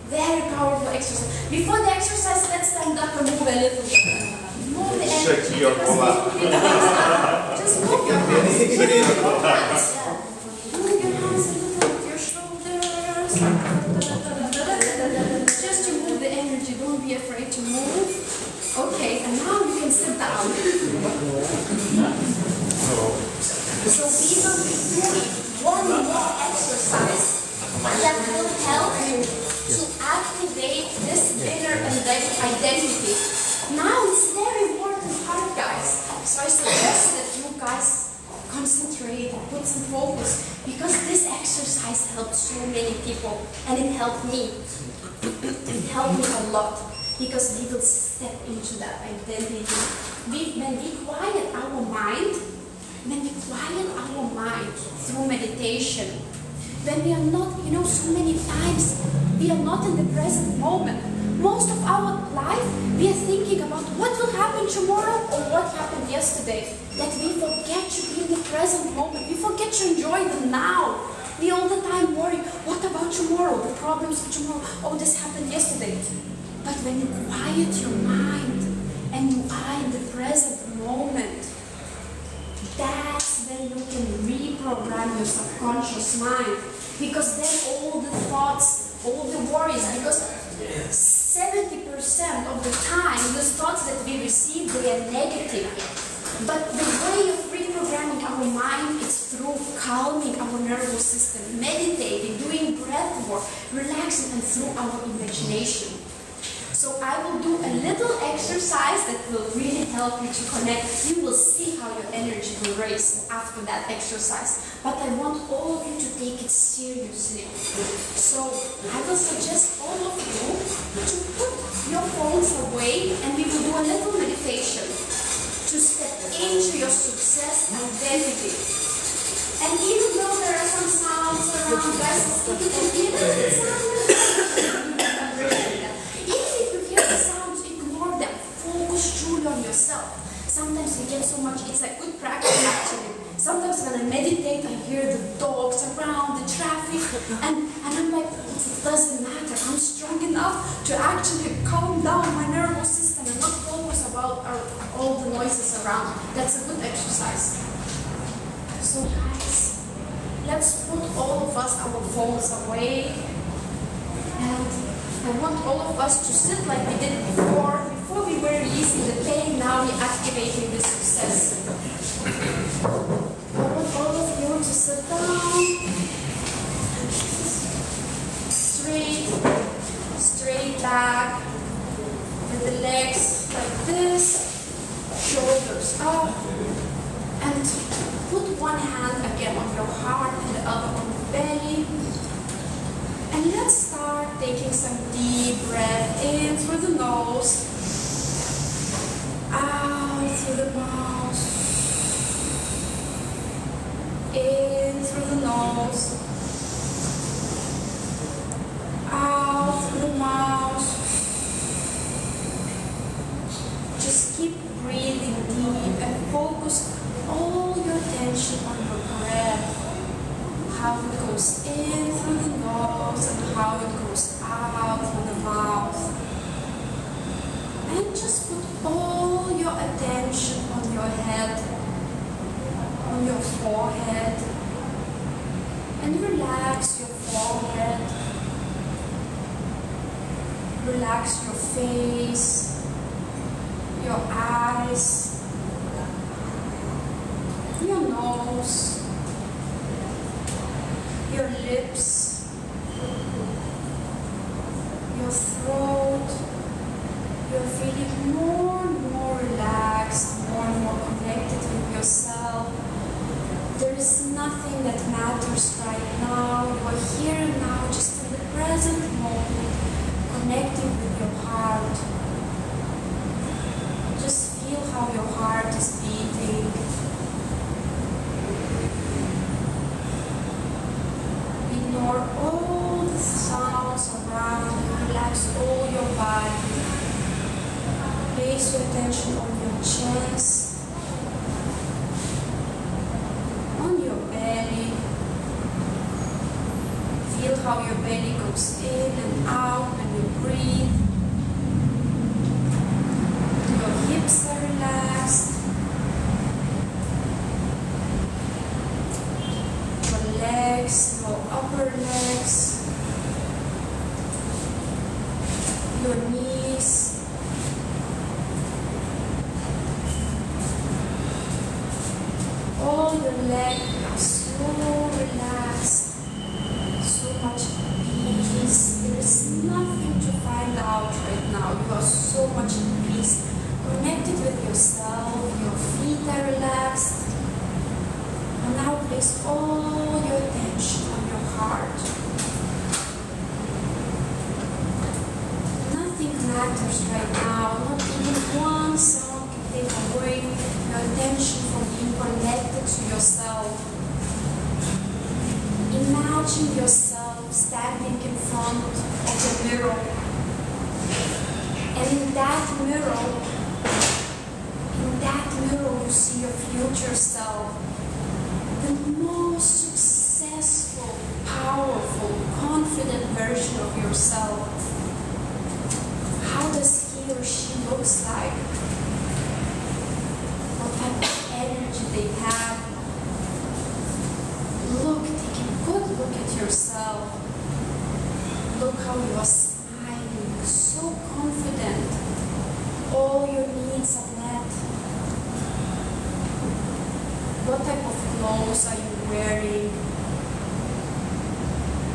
Speaker 1: Very powerful exercise. Before the exercise, let's stand up and move a little bit. Move the
Speaker 3: Shake your body.
Speaker 1: Just move your hands. Move your hands. Move your hands a little with your shoulders. Just to move the energy. can sit down. So we will be doing one more exercise that will help you to activate this inner identity. Now it's very important part, guys. So I suggest that you guys concentrate and put some focus, because this exercise helped so many people, and it helped me. It helped me a lot, because we will step into that identity. When we quiet our mind through meditation, when we are not, so many times we are not in the present moment. Most of our life we are thinking about what will happen tomorrow or what happened yesterday, that we forget to be in the present moment. We forget to enjoy the now. We all the time worry, what about tomorrow, the problems of tomorrow, oh, this happened yesterday. But when you quiet your mind and you are in the present moment, that's when you can reprogram your subconscious mind. Because then all the thoughts, all the worries, because 70% of the time, the thoughts that we receive, they are negative. But the way of reprogramming our mind is through calming our nervous system, meditating, doing breath work, relaxing, and through our imagination. So I will do a little exercise that will really help you to connect. You will see how your energy will raise after that exercise. But I want all of you to take it seriously. So I will suggest all of you to put your phones away, and we will do a little meditation to step into your success identity. And even though there are some sounds around, guys, if you can hear the sound, truly on yourself. Sometimes we get so much, it's a good practice actually. Sometimes when I meditate, I hear the dogs around, the traffic, and I'm like, it doesn't matter. I'm strong enough to actually calm down my nervous system and not focus about all the noises around. That's a good exercise. So guys, let's put all of us our phones away, and I want all of us to sit like we did before we were releasing the pain, now we're activating the success. I want all of you to sit down, straight back, with the legs like this, shoulders up, and put one hand again on your heart and the other on the belly. And let's start taking some deep breath in through the nose, out through the mouth, in through the nose, out through the mouth. Just keep breathing deep and focus all your attention on your breath. How it goes in through the nose and how it goes out through the mouth. And just put all your attention on your head, on your forehead, and relax your forehead. Relax your face, your eyes, your nose, your lips, your throat. You're feeling more and more relaxed, more and more connected with yourself. There is nothing that matters right now. You are here and now, just in the present moment, connecting with your heart. Just feel how your heart is beating. Ignore all the sounds around you. Relax all your body. Place your attention on your chest, on your belly. Feel how your belly goes in and out when you breathe. Your hips are relaxed. Your legs, your upper legs, your knees, all your legs are so relaxed, so much peace. There is nothing to find out right now. You are so much in peace, connected with yourself. Your feet are relaxed. And now place all your attention on your heart. Nothing matters right now. Not even one sound can take away your attention from being connected to yourself. Imagine yourself standing in front of the mirror. And in that mirror you see your future self. The most successful, powerful, confident version of yourself. How does he or she looks like? What type of energy they have? Look, take a good look at yourself. Look how you are smiling, so confident. All your needs are met. What type of clothes are you wearing?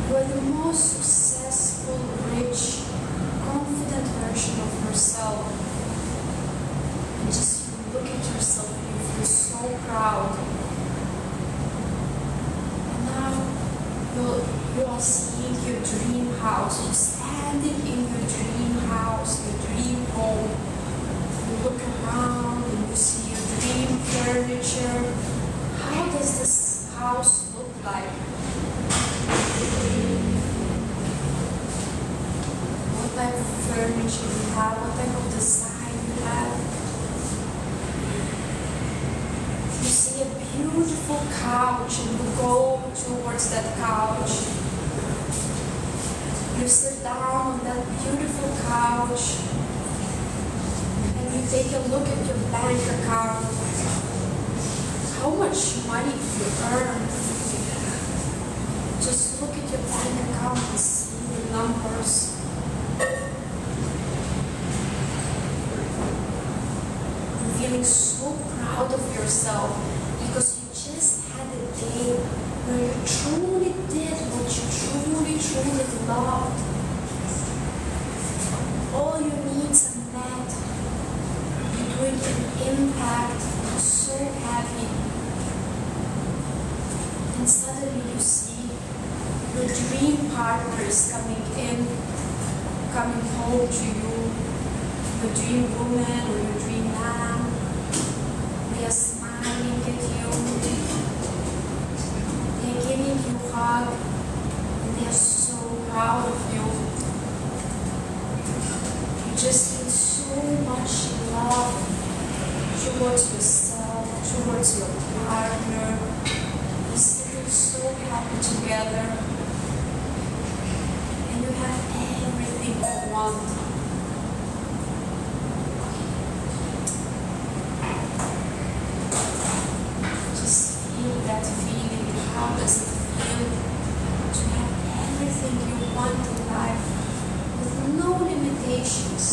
Speaker 1: You are the most successful, rich, confident version of yourself. And just look at yourself and you feel so proud. And now you are seeing your dream house. You're standing in your dream house, your dream home. You look around and you see your dream furniture. How does this house look like? What type of furniture you have? What type of design you have? You see a beautiful couch and you go towards that couch. You sit down on that beautiful couch and you take a look at your bank account. How much money do you earn? Just look at your bank account and see the numbers. You're feeling so proud of yourself because you just had a day where you truly did what you truly loved. All your needs are met. You're doing an impact. You're so happy. And suddenly you see your dream partner is coming home to you, your dream woman or your dream man. They are smiling at you. They are giving you a hug. And they are so proud of you. You just feel so much love towards yourself, towards your partner. You're sitting so happy together. And you have everything you want. Just feel that feeling. How does it feel to have everything you want in life with no limitations?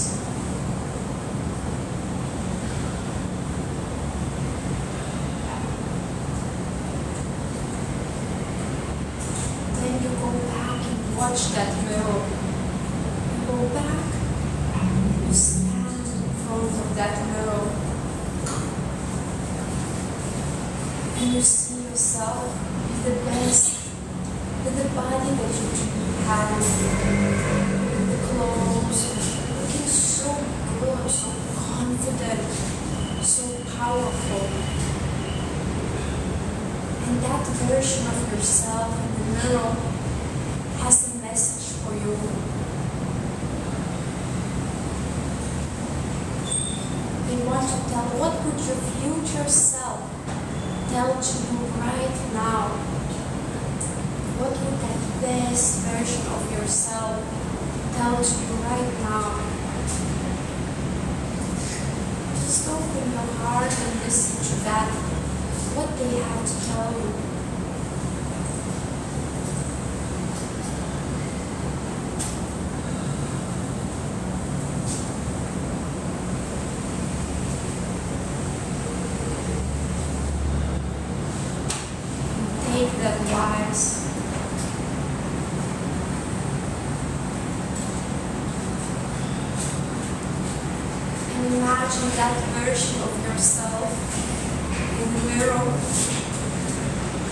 Speaker 1: Then you go back and watch that mirror. You go back and you stand in front of that mirror. And you see yourself with the best, with the body that you truly have, with the clothes, looking so good, so confident, so powerful. And that version of yourself in the mirror has a message for you. They want to tell, what would your future self tell to you right now? What would that best version of yourself tell to you right now? Just open your heart and listen to that, what they have to tell you. imagine that version of yourself in the mirror,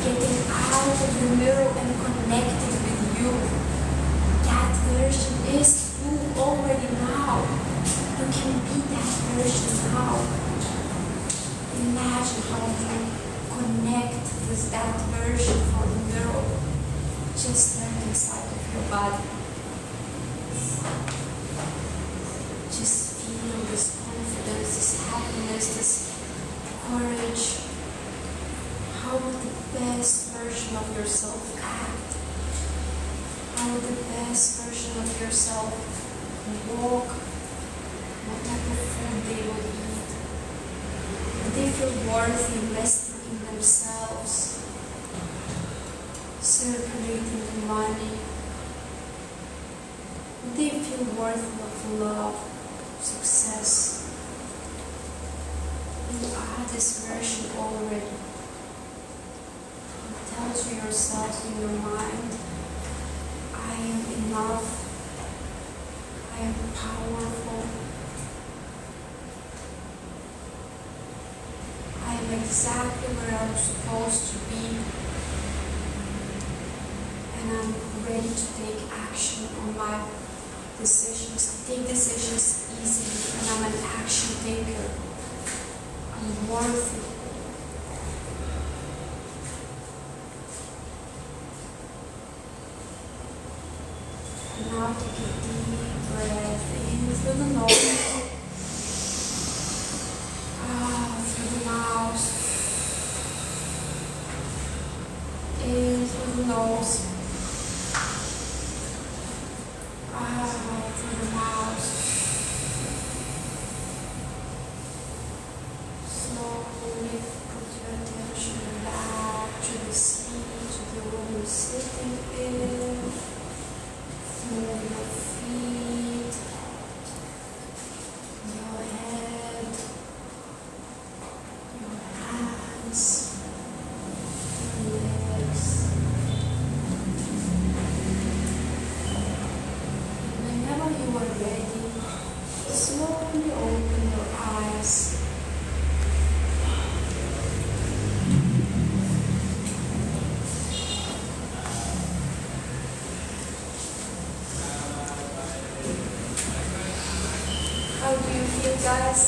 Speaker 1: getting out of the mirror and connecting with you. That version is you already now. You can be that version now. Imagine how you connect with that version from the mirror, just there inside of your body. Just feel this confidence, this happiness, this courage. How would the best version of yourself act? How would the best version of yourself walk? What type of food they will eat? Would they feel worthy investing in themselves? Circulating the money? Would they feel worthy of love, success? You are this version already. Tell to yourself in your mind, I am enough, I am powerful, I am exactly where I'm supposed to be, and I'm ready to take action on my decisions. I take decisions easily, and I'm an action taker. I'm worthy. Now take a deep breath in through the nose, out through the mouth, in through the nose, out through the mouth. Slowly put your attention back to the seat, to the room you're sitting in. Move your feet, your head, your hands, your legs. And whenever you are ready, slowly open your eyes. How do you feel, guys?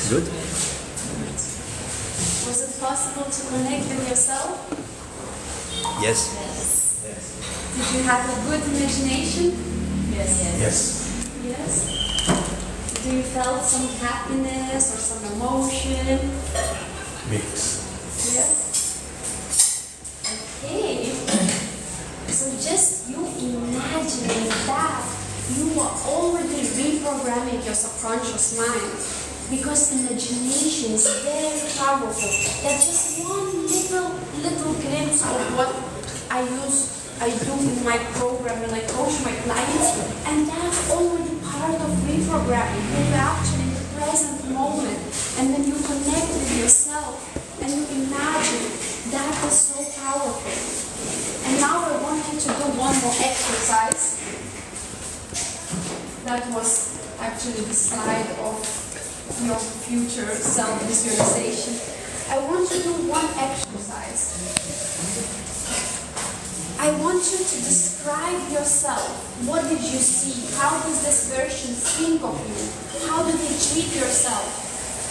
Speaker 2: Good.
Speaker 1: Was it possible to connect with yourself?
Speaker 2: Yes.
Speaker 1: Did you have a good imagination?
Speaker 3: Yes.
Speaker 1: Yes. Do you felt some happiness or some emotion?
Speaker 3: Mix.
Speaker 1: Yes. Okay. So just you imagining that you are already reprogramming your subconscious mind, because imagination is very powerful. That's just one little glimpse of what I do in my program when I coach my clients, and that's already part of reprogramming. When you're actually in the present moment, and when you connect with yourself and you imagine, that is so powerful. And now I want you to do one more exercise. That was actually the slide of your future self-visualization. I want you to do one exercise. I want you to describe yourself. What did you see? How does this version think of you? How do they treat yourself?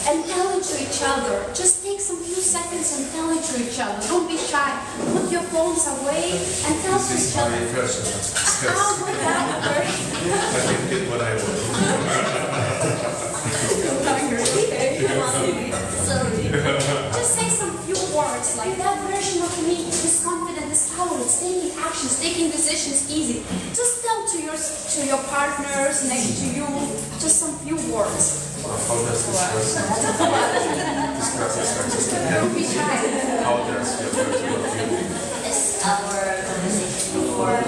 Speaker 1: And tell it to each other. Just take some few seconds and tell it to each other. Don't be shy. Put your phones away and tell to each other. How would that version?
Speaker 3: I did what I
Speaker 1: Just say some few words like that version of me is confident, is powerless, taking actions, taking decisions easy. Just tell to your partners next to you, just some few words.
Speaker 3: How does this person describe this?
Speaker 1: Don't be shy.
Speaker 3: How does your version of you?
Speaker 6: It's our conversation before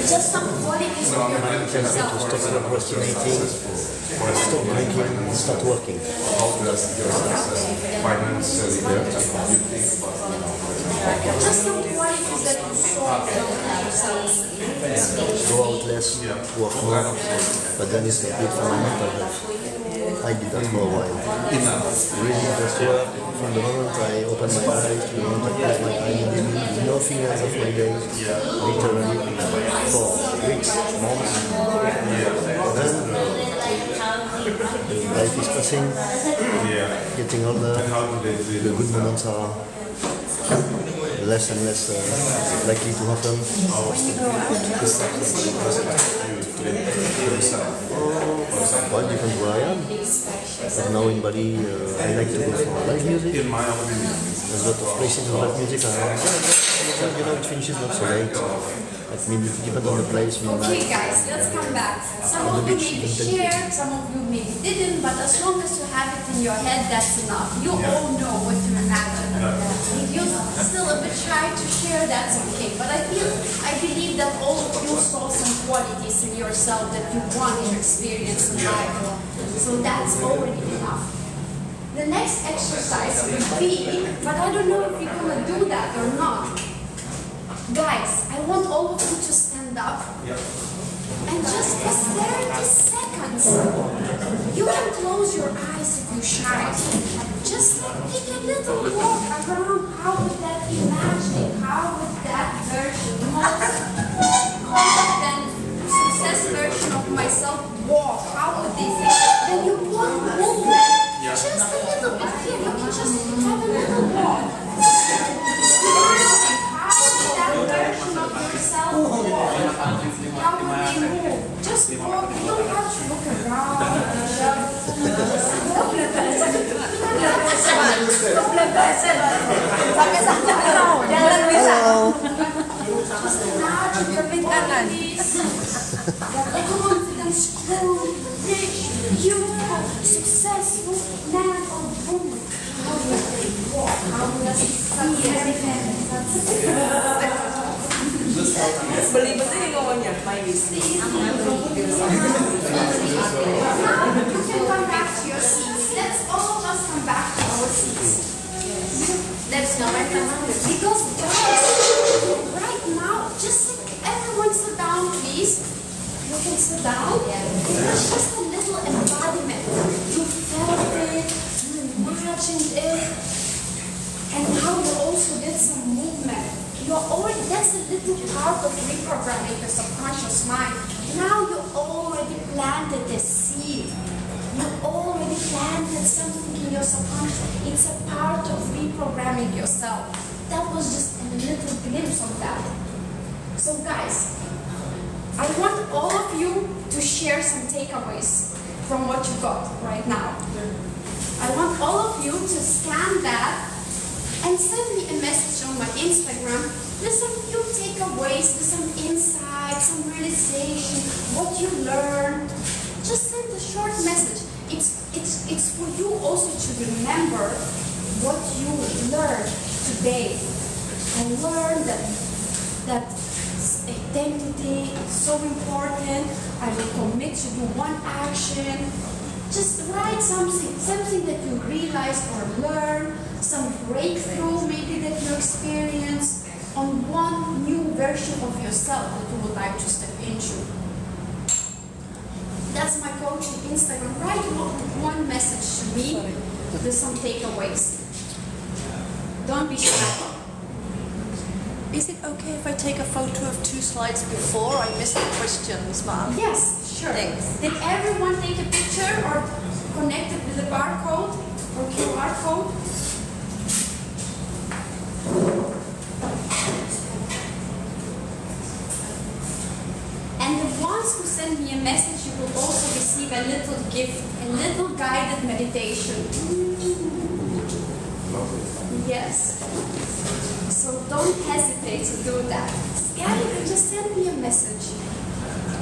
Speaker 1: Just some qualities of your future self.
Speaker 2: Stop procrastinating, stop drinking, start working.
Speaker 3: How does your success financially you think about
Speaker 1: Just some qualities that you saw yourselves.
Speaker 2: Go out less, work more, but then it's not good for my mental health. I did that for a while. Really just work. From the moment I open my eyes to the moment I close my eyes, nothing else of my day, literally for weeks, months. Then life is passing, getting older, the good moments are less and less likely to happen. Quite different where I am. But now in Bali, I like to go for live music. There's a lot of places with live music around. It finishes not so late. It depends on the place.
Speaker 1: Okay guys, let's come back. Some of you maybe shared, some of you maybe didn't, but as long as you have it in your head, that's enough. You all know what you imagine. If you're still a bit shy to share, that's okay. But I believe that all of you saw some qualities in yourself that you want to experience in life. So that's already enough. The next exercise will be, but I don't know if you're gonna do that or not. Guys, I want all of you to stand up and just for 30 seconds, you can close your eyes if you're shy. Just take a little walk around. How would that imagine? How would that version, most confident, success version of myself walk? How would they think? Then you want movement, just a little bit here. You can just have a little walk. Version of yourself, how would they move? Just walk, you don't have to look around. Just imagine your qualities, that confident, strong, rich, beautiful, successful man or woman. How would they walk? How would they see everything?
Speaker 5: Beli betul yang ngomongnya, my mistake.
Speaker 1: Now you can come back to your seats. Let's all just come back to our seats. Let's go right now. Because guys, right now, just everyone sit down, please. You can sit down. It's just a little embodiment. You felt it, you imagined it, and now you also did some movement. That's a little part of reprogramming the subconscious mind. Now you already planted the seed. You already planted something in your subconscious. It's a part of reprogramming yourself. That was just a little glimpse of that. So guys, I want all of you to share some takeaways from what you got right now. I want all of you to scan that and send me a message on my Instagram. There's some few takeaways, there's some insights, some realization, what you learned. Just send a short message. It's for you also to remember what you learned today. I learned that identity is so important. I will commit to do one action. Just write something that you realized or learned, some breakthrough maybe that you experienced on one new version of yourself that you would like to step into. That's my coaching Instagram. Write one message to me with some takeaways. Don't be shy.
Speaker 5: Is it okay if I take a photo of 2 slides before I miss the questions, Mom?
Speaker 1: Yes, sure.
Speaker 5: Thanks.
Speaker 1: Did everyone take a picture or connect it with the barcode or QR code? And the ones who send me a message, you will also receive a little gift, a little guided meditation. Yes. So don't hesitate to do that. Scan it and just send me a message.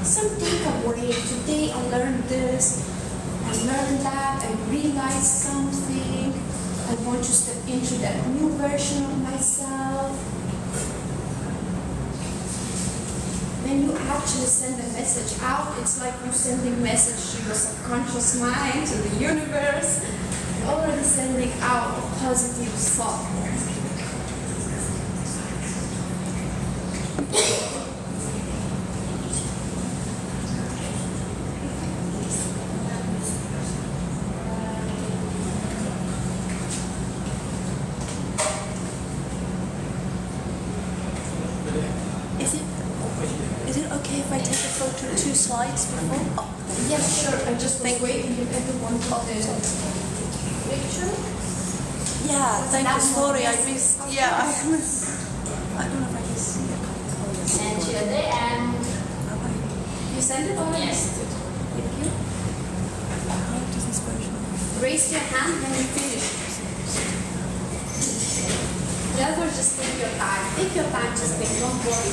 Speaker 1: Some takeaway. Today I learned this, I learned that, I realized something. I want to step into that new version of myself. When you actually send a message out, it's like you're sending a message to your subconscious mind, to the universe. You're already sending out a positive thought.
Speaker 5: Is it okay if I take a photo 2 slides before? Oh,
Speaker 1: Yes, sure. I just was waiting if everyone got the picture.
Speaker 5: yeah, thank you.
Speaker 1: that
Speaker 5: Sorry, I
Speaker 1: one?
Speaker 5: missed. Yeah, I missed. I don't know if I can see it.
Speaker 6: And to the end.
Speaker 1: You send it already?
Speaker 6: Yes.
Speaker 1: Thank you.
Speaker 5: How does this version?
Speaker 1: Raise your hand when you finish. Never just take your time. Take your time, just take. Don't worry.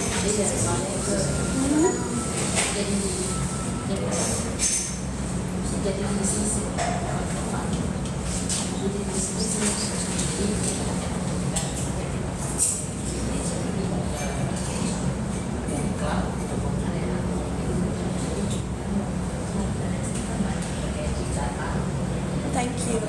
Speaker 5: Thank you.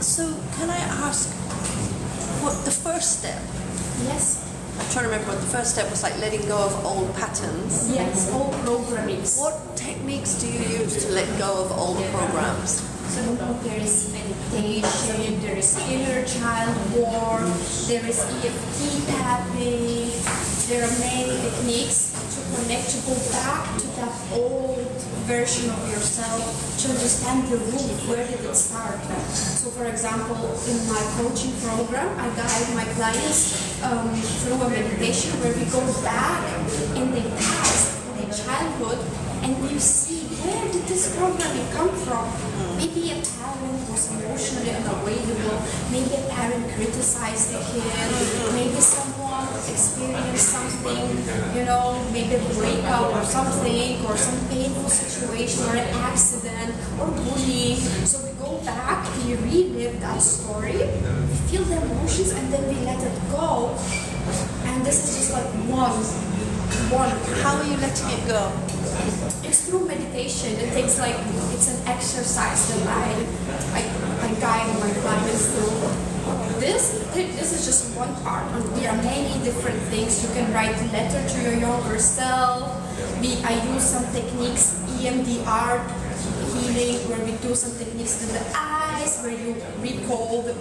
Speaker 5: So can I ask what the first step?
Speaker 1: Yes.
Speaker 5: I'm trying to remember what the first step was, like letting go of old patterns.
Speaker 1: Yes, all programming.
Speaker 5: What techniques do you use to let go of old programs?
Speaker 1: So there is meditation, there is inner child work, there is EFT tapping, there are many techniques to connect, to go back to that old version of yourself, to understand the root, where did it start. So for example, in my coaching program, I guide my clients through a meditation where we go back in the past, in the childhood, and you see where did this programming come from. Maybe a parent was emotionally unavailable, maybe a parent criticized the kid, maybe someone experienced something, maybe a breakup or something, or some painful situation, or an accident, or bullying. So we go back, we relive that story, we feel the emotions, and then we let it go. And this is just like one.
Speaker 5: How are you letting it go?
Speaker 1: It's through meditation. It takes it's an exercise that I guide my clients through. This is just one part. There are many different things. You can write a letter to your younger self. I use some techniques, EMDR healing, where we do some techniques with the eyes, where you recall the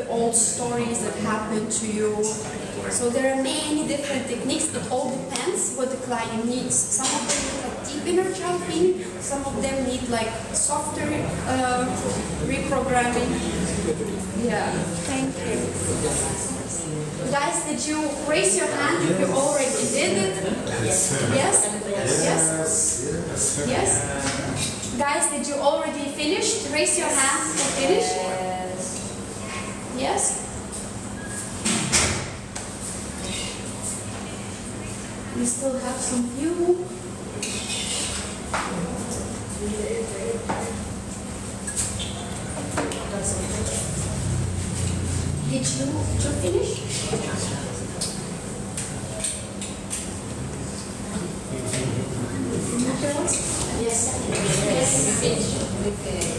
Speaker 1: old stories that happened to you. So there are many different techniques. It all depends what the client needs. Some of them need deep inner child healing. Some of them need softer reprogramming. Yeah.
Speaker 5: Thank you.
Speaker 1: Guys, did you raise your hand if you already did it? Yes? Yes? Yes? Guys, did you already finish? Raise your hand to finish. Yes? We still have some view. Did you finish? Yes. Yes, we finished.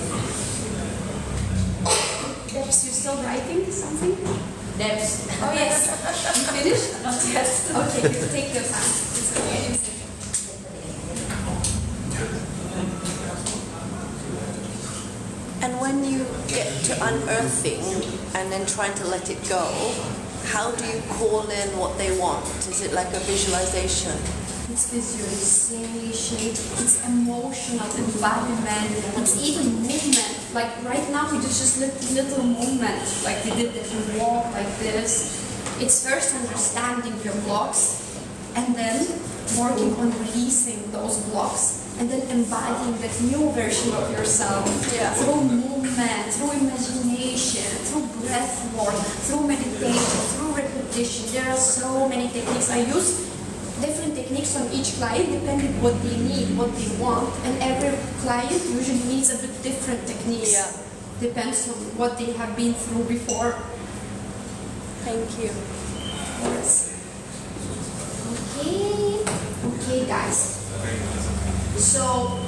Speaker 1: Debs, you still writing something?
Speaker 8: Debs.
Speaker 1: Oh yes. You finished? Yes. Okay, you take your time. It's okay.
Speaker 5: And when you get to unearthing and then trying to let it go, how do you call in what they want? Is it like a visualization?
Speaker 1: It's visualization, it's emotional embodiment, it's even movement. Like right now we do just little movement, like we did that you walk like this. It's first understanding your blocks, and then working on releasing those blocks, and then embodying that new version of yourself through movement, through imagination, through breath work, through meditation, through repetition. There are so many techniques. I use different techniques on each client depending what they need, what they want, and every client usually needs a bit different techniques. Depends on what they have been through before.
Speaker 5: Thank you.
Speaker 1: Yes. Okay guys. So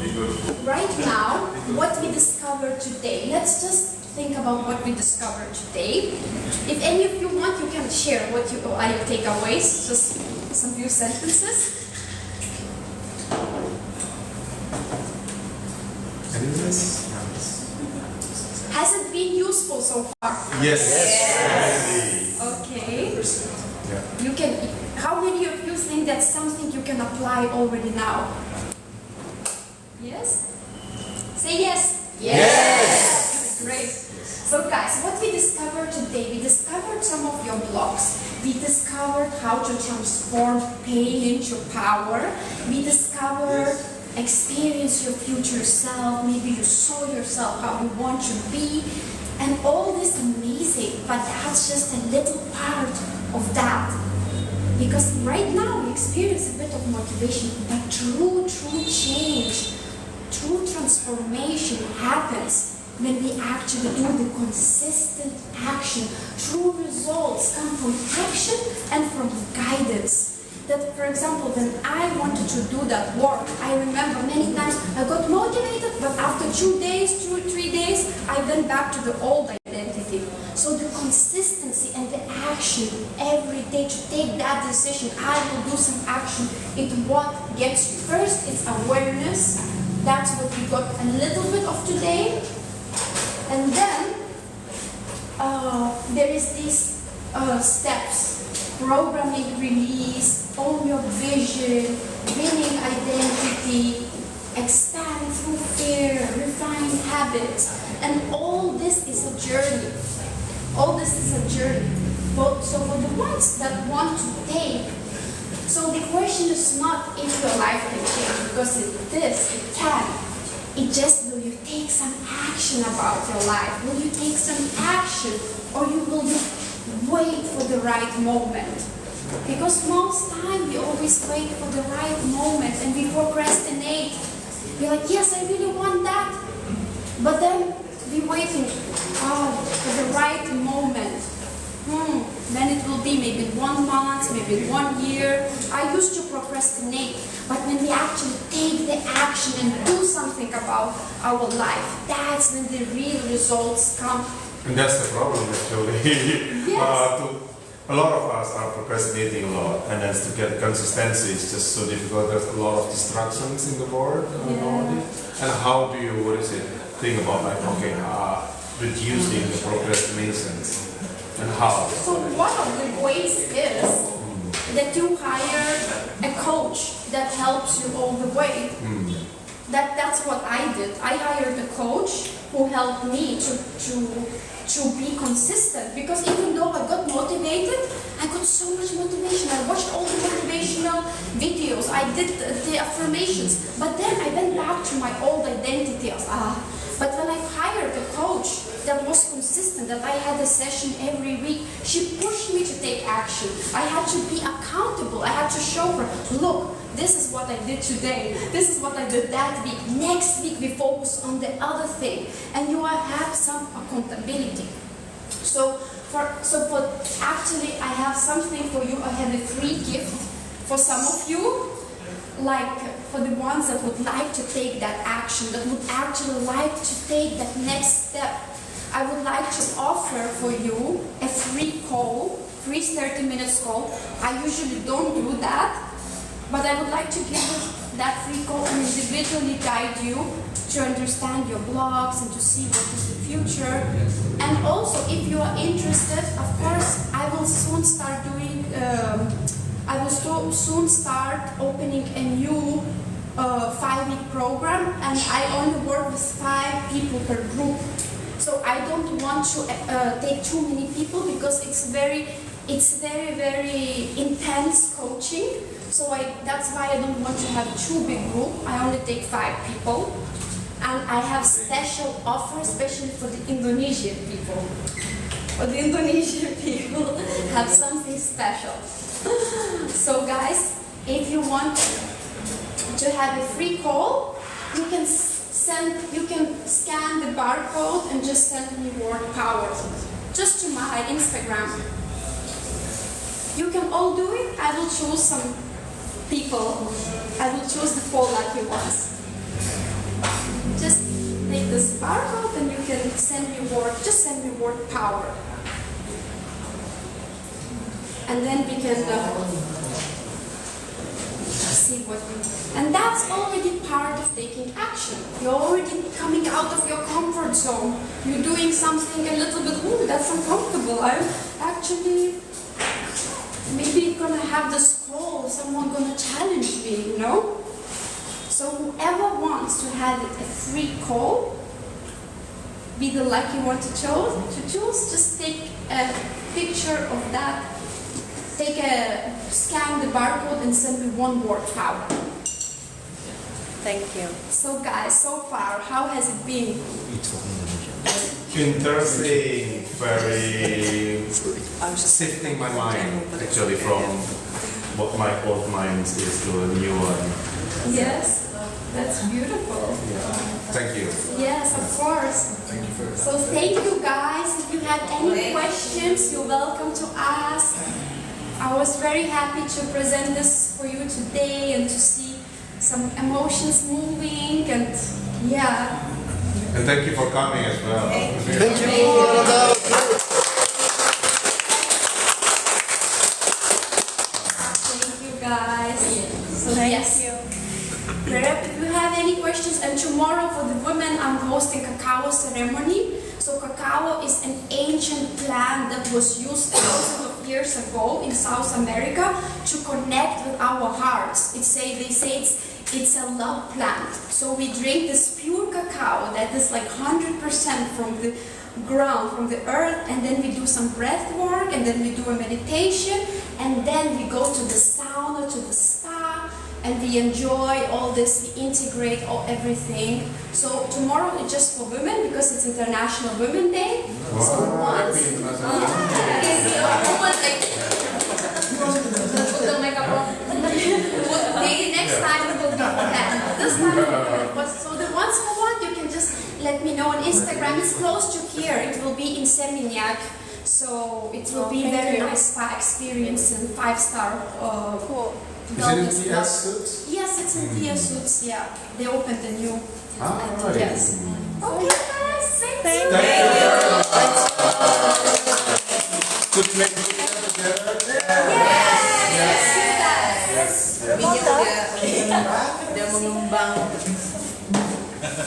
Speaker 1: right now, what we discovered today, let's just think about what we discovered today. If any of you want, you can share what are your takeaways, just some few sentences. Has it been useful so far?
Speaker 3: Yes.
Speaker 1: Okay.
Speaker 3: Yeah.
Speaker 1: You can. How many of you think that's something you can apply already now? Yes? Say yes. Yes. Great. So guys, what we discovered today, we discovered some of your blocks. We discovered how to transform pain into power. We discovered experience your future self. Maybe you saw yourself how you want to be. And all this amazing, but that's just a little part of that. Because right now we experience a bit of motivation, but true change, true transformation happens when we actually do the consistent action. True results come from action and from guidance. That, for example, when I wanted to do that work, I remember many times I got motivated, but after 2 days, 2 or 3 days, I went back to the old identity. So the consistency and the action every day to take that decision, I will do some action, it's what gets you. First, it's awareness. That's what we got a little bit of today. And then there is these steps. Programming release, own your vision, winning identity, expand through fear, refine habits. And all this is a journey. All this is a journey. So for the ones that want to take, so the question is not if your life can change, because it can. It just, will you take some action about your life? Will you take some action, or will you wait for the right moment? Because most time we always wait for the right moment and we procrastinate. We're like, yes, I really want that, but then we're waiting for the right moment. Then it will be maybe 1 month, maybe 1 year. I used to procrastinate, but when we actually take the action and do something about our life, that's when the real results come.
Speaker 3: And that's the problem actually.
Speaker 1: Yes.
Speaker 3: A lot of us are procrastinating a lot, and then to get consistency is just so difficult. There's a lot of distractions in the world. And how do you, think about like, okay, reducing the procrastinations, and how?
Speaker 1: So one of the ways is that you hire a coach that helps you all the way. That's what I did. I hired a coach who helped me to be consistent, because even though I got motivated, I got so much motivation. I watched all the motivational videos. I did the affirmations, but then I went back to my old identity of But when I hired a coach that was consistent, that I had a session every week, she pushed me to take action. I had to be accountable. I had to show her, look, this is what I did today. This is what I did that week. Next week we focus on the other thing, and you will have some accountability. So actually I have something for you. I have a free gift for some of you, like for the ones that would like to take that action, that would actually like to take that next step. I would like to offer for you a free call, free 30-minute call. I usually don't do that, but I would like to give you that free call and individually guide you to understand your blocks and to see what is the future. And also, if you are interested, of course, I will soon start doing, soon start opening a new 5-week program, and I only work with 5 people per group. So I don't want to take too many people, because it's very it's very, very intense coaching. So that's why I don't want to have too big group. I only take 5 people. And I have special offer, especially for the Indonesian people. For the Indonesian people have something special. So guys, if you want to have a free call, you can scan the barcode and just send me word power. Just to my Instagram. You can all do it. I will choose some people. I will choose the 4 lucky ones. Just take this barcode and you can send me word. Just send me word power. And then we can see what we... And that's already part of taking action. You're already coming out of your comfort zone. You're doing something a little bit, ooh, that's uncomfortable. I'm actually maybe gonna have this call, someone gonna challenge me, you know? So whoever wants to have a free call, be the lucky one to choose, just take a picture of that, scan the barcode and send me 1 word power.
Speaker 5: Thank you.
Speaker 1: So guys, so far, how has it been?
Speaker 3: Interesting, very shifting my mind actually from what my old mind is to a new one.
Speaker 1: Yes, that's beautiful.
Speaker 3: Thank you.
Speaker 1: Yes, of course. So thank you guys. If you have any questions, you're welcome to ask. I was very happy to present this for you today and to see some emotions moving and yeah.
Speaker 3: And thank you for coming as well.
Speaker 2: Thank you.
Speaker 1: Thank you guys. So
Speaker 5: Thank
Speaker 1: yes.
Speaker 5: you.
Speaker 1: If you have any questions, and tomorrow for the women I'm hosting cacao ceremony. So cacao is an ancient plant that was used thousands of years ago in South America to connect with our hearts. They say it's a love plant. So we drink this pure cacao that is like 100% from the ground, from the earth, and then we do some breath work, and then we do a meditation, and then we go to the sauna, to the spa, and we enjoy all this, we integrate everything. So tomorrow is just for women because it's International Women's Day.
Speaker 3: Wow.
Speaker 1: So once, maybe next time it will be for that. This time it will be for, so the ones who want, you can just let me know on Instagram. It's close to here. It will be in Seminyak. So it will be very nice spa experience and 5-star
Speaker 5: Cool.
Speaker 3: Is it in TS suits?
Speaker 1: Yes, it's in TS suits, yeah. They opened a new.
Speaker 3: Right.
Speaker 1: Yes. Okay, guys, thank you.
Speaker 3: Thank you. Good to make you together.
Speaker 1: Yes.
Speaker 5: Dia mengembang.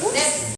Speaker 1: That's